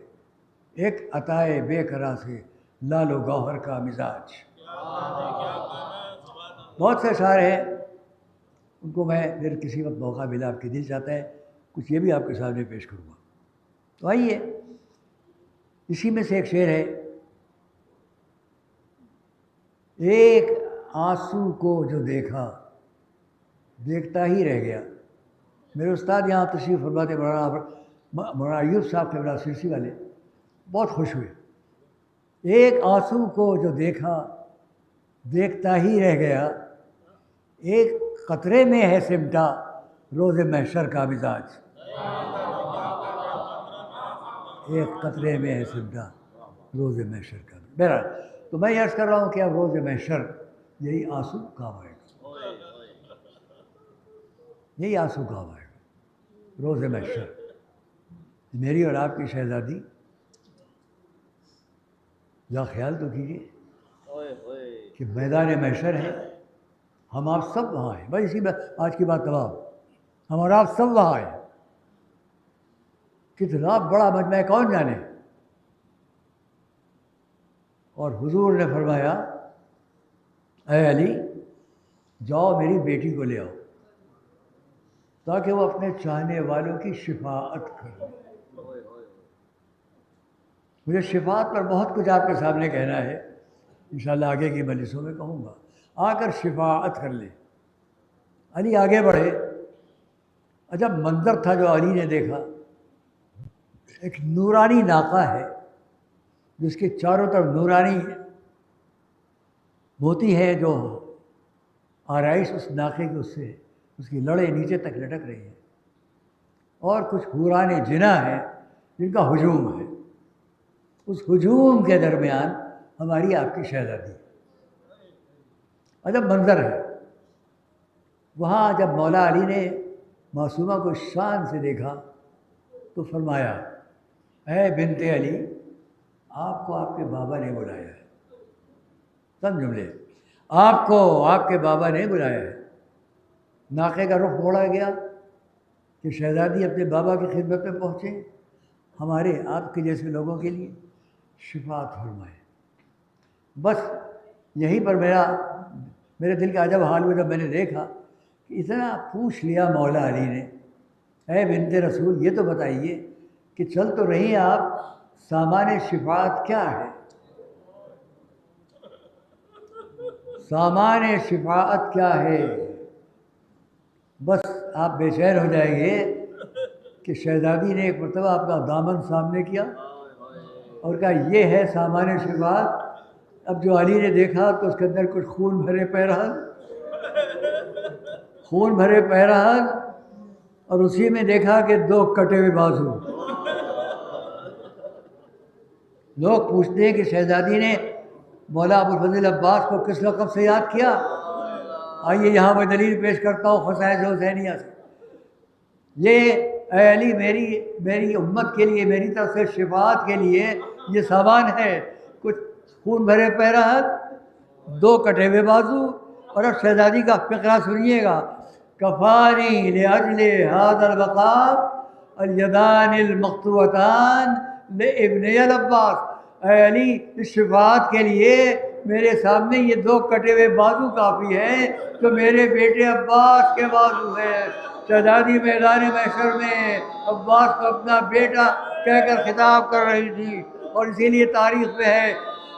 S3: ایک عطائے بے کرا سے لال و گوہر کا مزاج. بہت سے اشعار ہیں، ان کو میں پھر کسی وقت موقع ملا، آپ کے دل چاہتا ہے کچھ یہ بھی آپ کے سامنے پیش کروں گا. تو آئیے، اسی میں سے ایک شعر ہے، ایک آنسو کو جو دیکھا دیکھتا ہی رہ گیا. میرے استاد یہاں تشریف فرما تھے مولانا ایوب صاحب کے بڑا سرسی والے، بہت خوش ہوئے. ایک آنسو کو جو دیکھا دیکھتا ہی رہ گیا، ایک قطرے میں ہے سمٹا روز محشر کا مزاج. ایک قطرے میں ہے سمٹا روز محشر کا. بہرحال تو میں یہ عرض کر رہا ہوں کہ اب روز محشر یہی آنسو کام آئے گا. یہی آنسو کام آئے گا روز محشر. میری اور آپ کی شہزادی ذرا خیال تو کیجیے کہ میدان محشر ہے, ہم آپ سب وہاں ہیں. بھائی اسی میں آج کی بات تمام. ہم اور آپ سب وہاں ہیں. کتنا بڑا مجمع ہے کون جانے. اور حضور نے فرمایا اے علی جاؤ میری بیٹی کو لے آؤ تاکہ وہ اپنے چاہنے والوں کی شفاعت کرے. مجھے شفاعت پر بہت کچھ آپ کے سامنے کہنا ہے, انشاءاللہ آگے کی مجلسوں میں کہوں گا. آ کر شفاعت کر لے. علی آگے بڑھے. عجب منظر تھا جو علی نے دیکھا. ایک نورانی ناقہ ہے جس کے چاروں طرف نورانی موتی ہے, جو آرائش اس ناقے کی اس سے اس کی لڑے نیچے تک لٹک رہی ہیں, اور کچھ حوران جنا ہیں جن کا ہجوم ہے. اس ہجوم کے درمیان ہماری آپ کی شہزادی. عجب منظر ہے. وہاں جب مولا علی نے معصومہ کو شان سے دیکھا تو فرمایا اے بنت علی آپ کو آپ کے بابا نے بلایا ہے. سب جملے آپ کو آپ کے بابا نے بلایا ہے. ناقے کا رخ موڑا گیا کہ شہزادی اپنے بابا کی خدمت میں پہنچے. ہمارے آپ کے جیسے لوگوں کے لیے شفاعت فرمائے. بس یہیں پر میرے دل کا عجب حال ہوا جب میں نے دیکھا کہ اتنا پوچھ لیا مولا علی نے اے بنت رسول یہ تو بتائیے کہ چل تو رہی ہیں آپ, سامان شفاعت کیا ہے؟ سامان شفاعت کیا ہے؟ بس آپ بے چین ہو جائیں گے کہ شہزادی نے ایک مرتبہ اپنا دامن سامنے کیا اور کہا یہ ہے سامان شفاعت. اب جو علی نے دیکھا تو اس کے اندر کچھ خون بھرے پیرہن اور اسی میں دیکھا کہ 2 کٹے ہوئے بازو. لوگ پوچھتے ہیں کہ شہزادی نے مولا ابوالفضل عباس کو کس لقب سے یاد کیا. آئیے یہاں میں دلیل پیش کرتا ہوں خصائص حسینیہ سے. یہ اے علی میری امت کے لیے میری طرف سے شفاعت کے لیے یہ سامان ہے. کچھ خون بھرے پیرہن, 2 کٹے ہوئے بازو. اور اب شہزادی کا فقرہ سنیے گا. کفانی لاجل هذا المقام الیدان المقطوعتان لابن العباس. اے علی اس شفاعت کے لیے میرے سامنے یہ 2 کٹے ہوئے بازو کافی ہیں جو میرے بیٹے عباس کے بازو ہیں. شہزادی میدان محشر میں عباس کو اپنا بیٹا کہہ کر خطاب کر رہی تھی. اور اسی لیے تاریخ میں ہے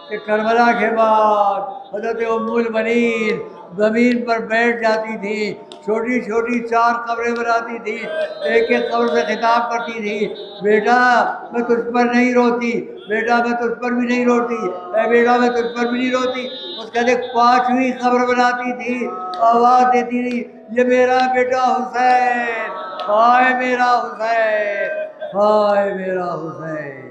S3: کہ کربلا کے بعد حضرت ام المنین زمین پر بیٹھ جاتی تھی, چھوٹی چھوٹی 4 قبریں بناتی تھی, ایک ایک قبر سے خطاب کرتی تھی بیٹا میں تجھ پر نہیں روتی, بیٹا میں تجھ پر بھی نہیں روتی, اے بیٹا میں تجھ پر بھی نہیں روتی. اس کے بعد 5ویں قبر بناتی تھی, آواز دیتی تھی یہ میرا بیٹا حسین, ہائے میرا حسین, ہائے میرا حسین.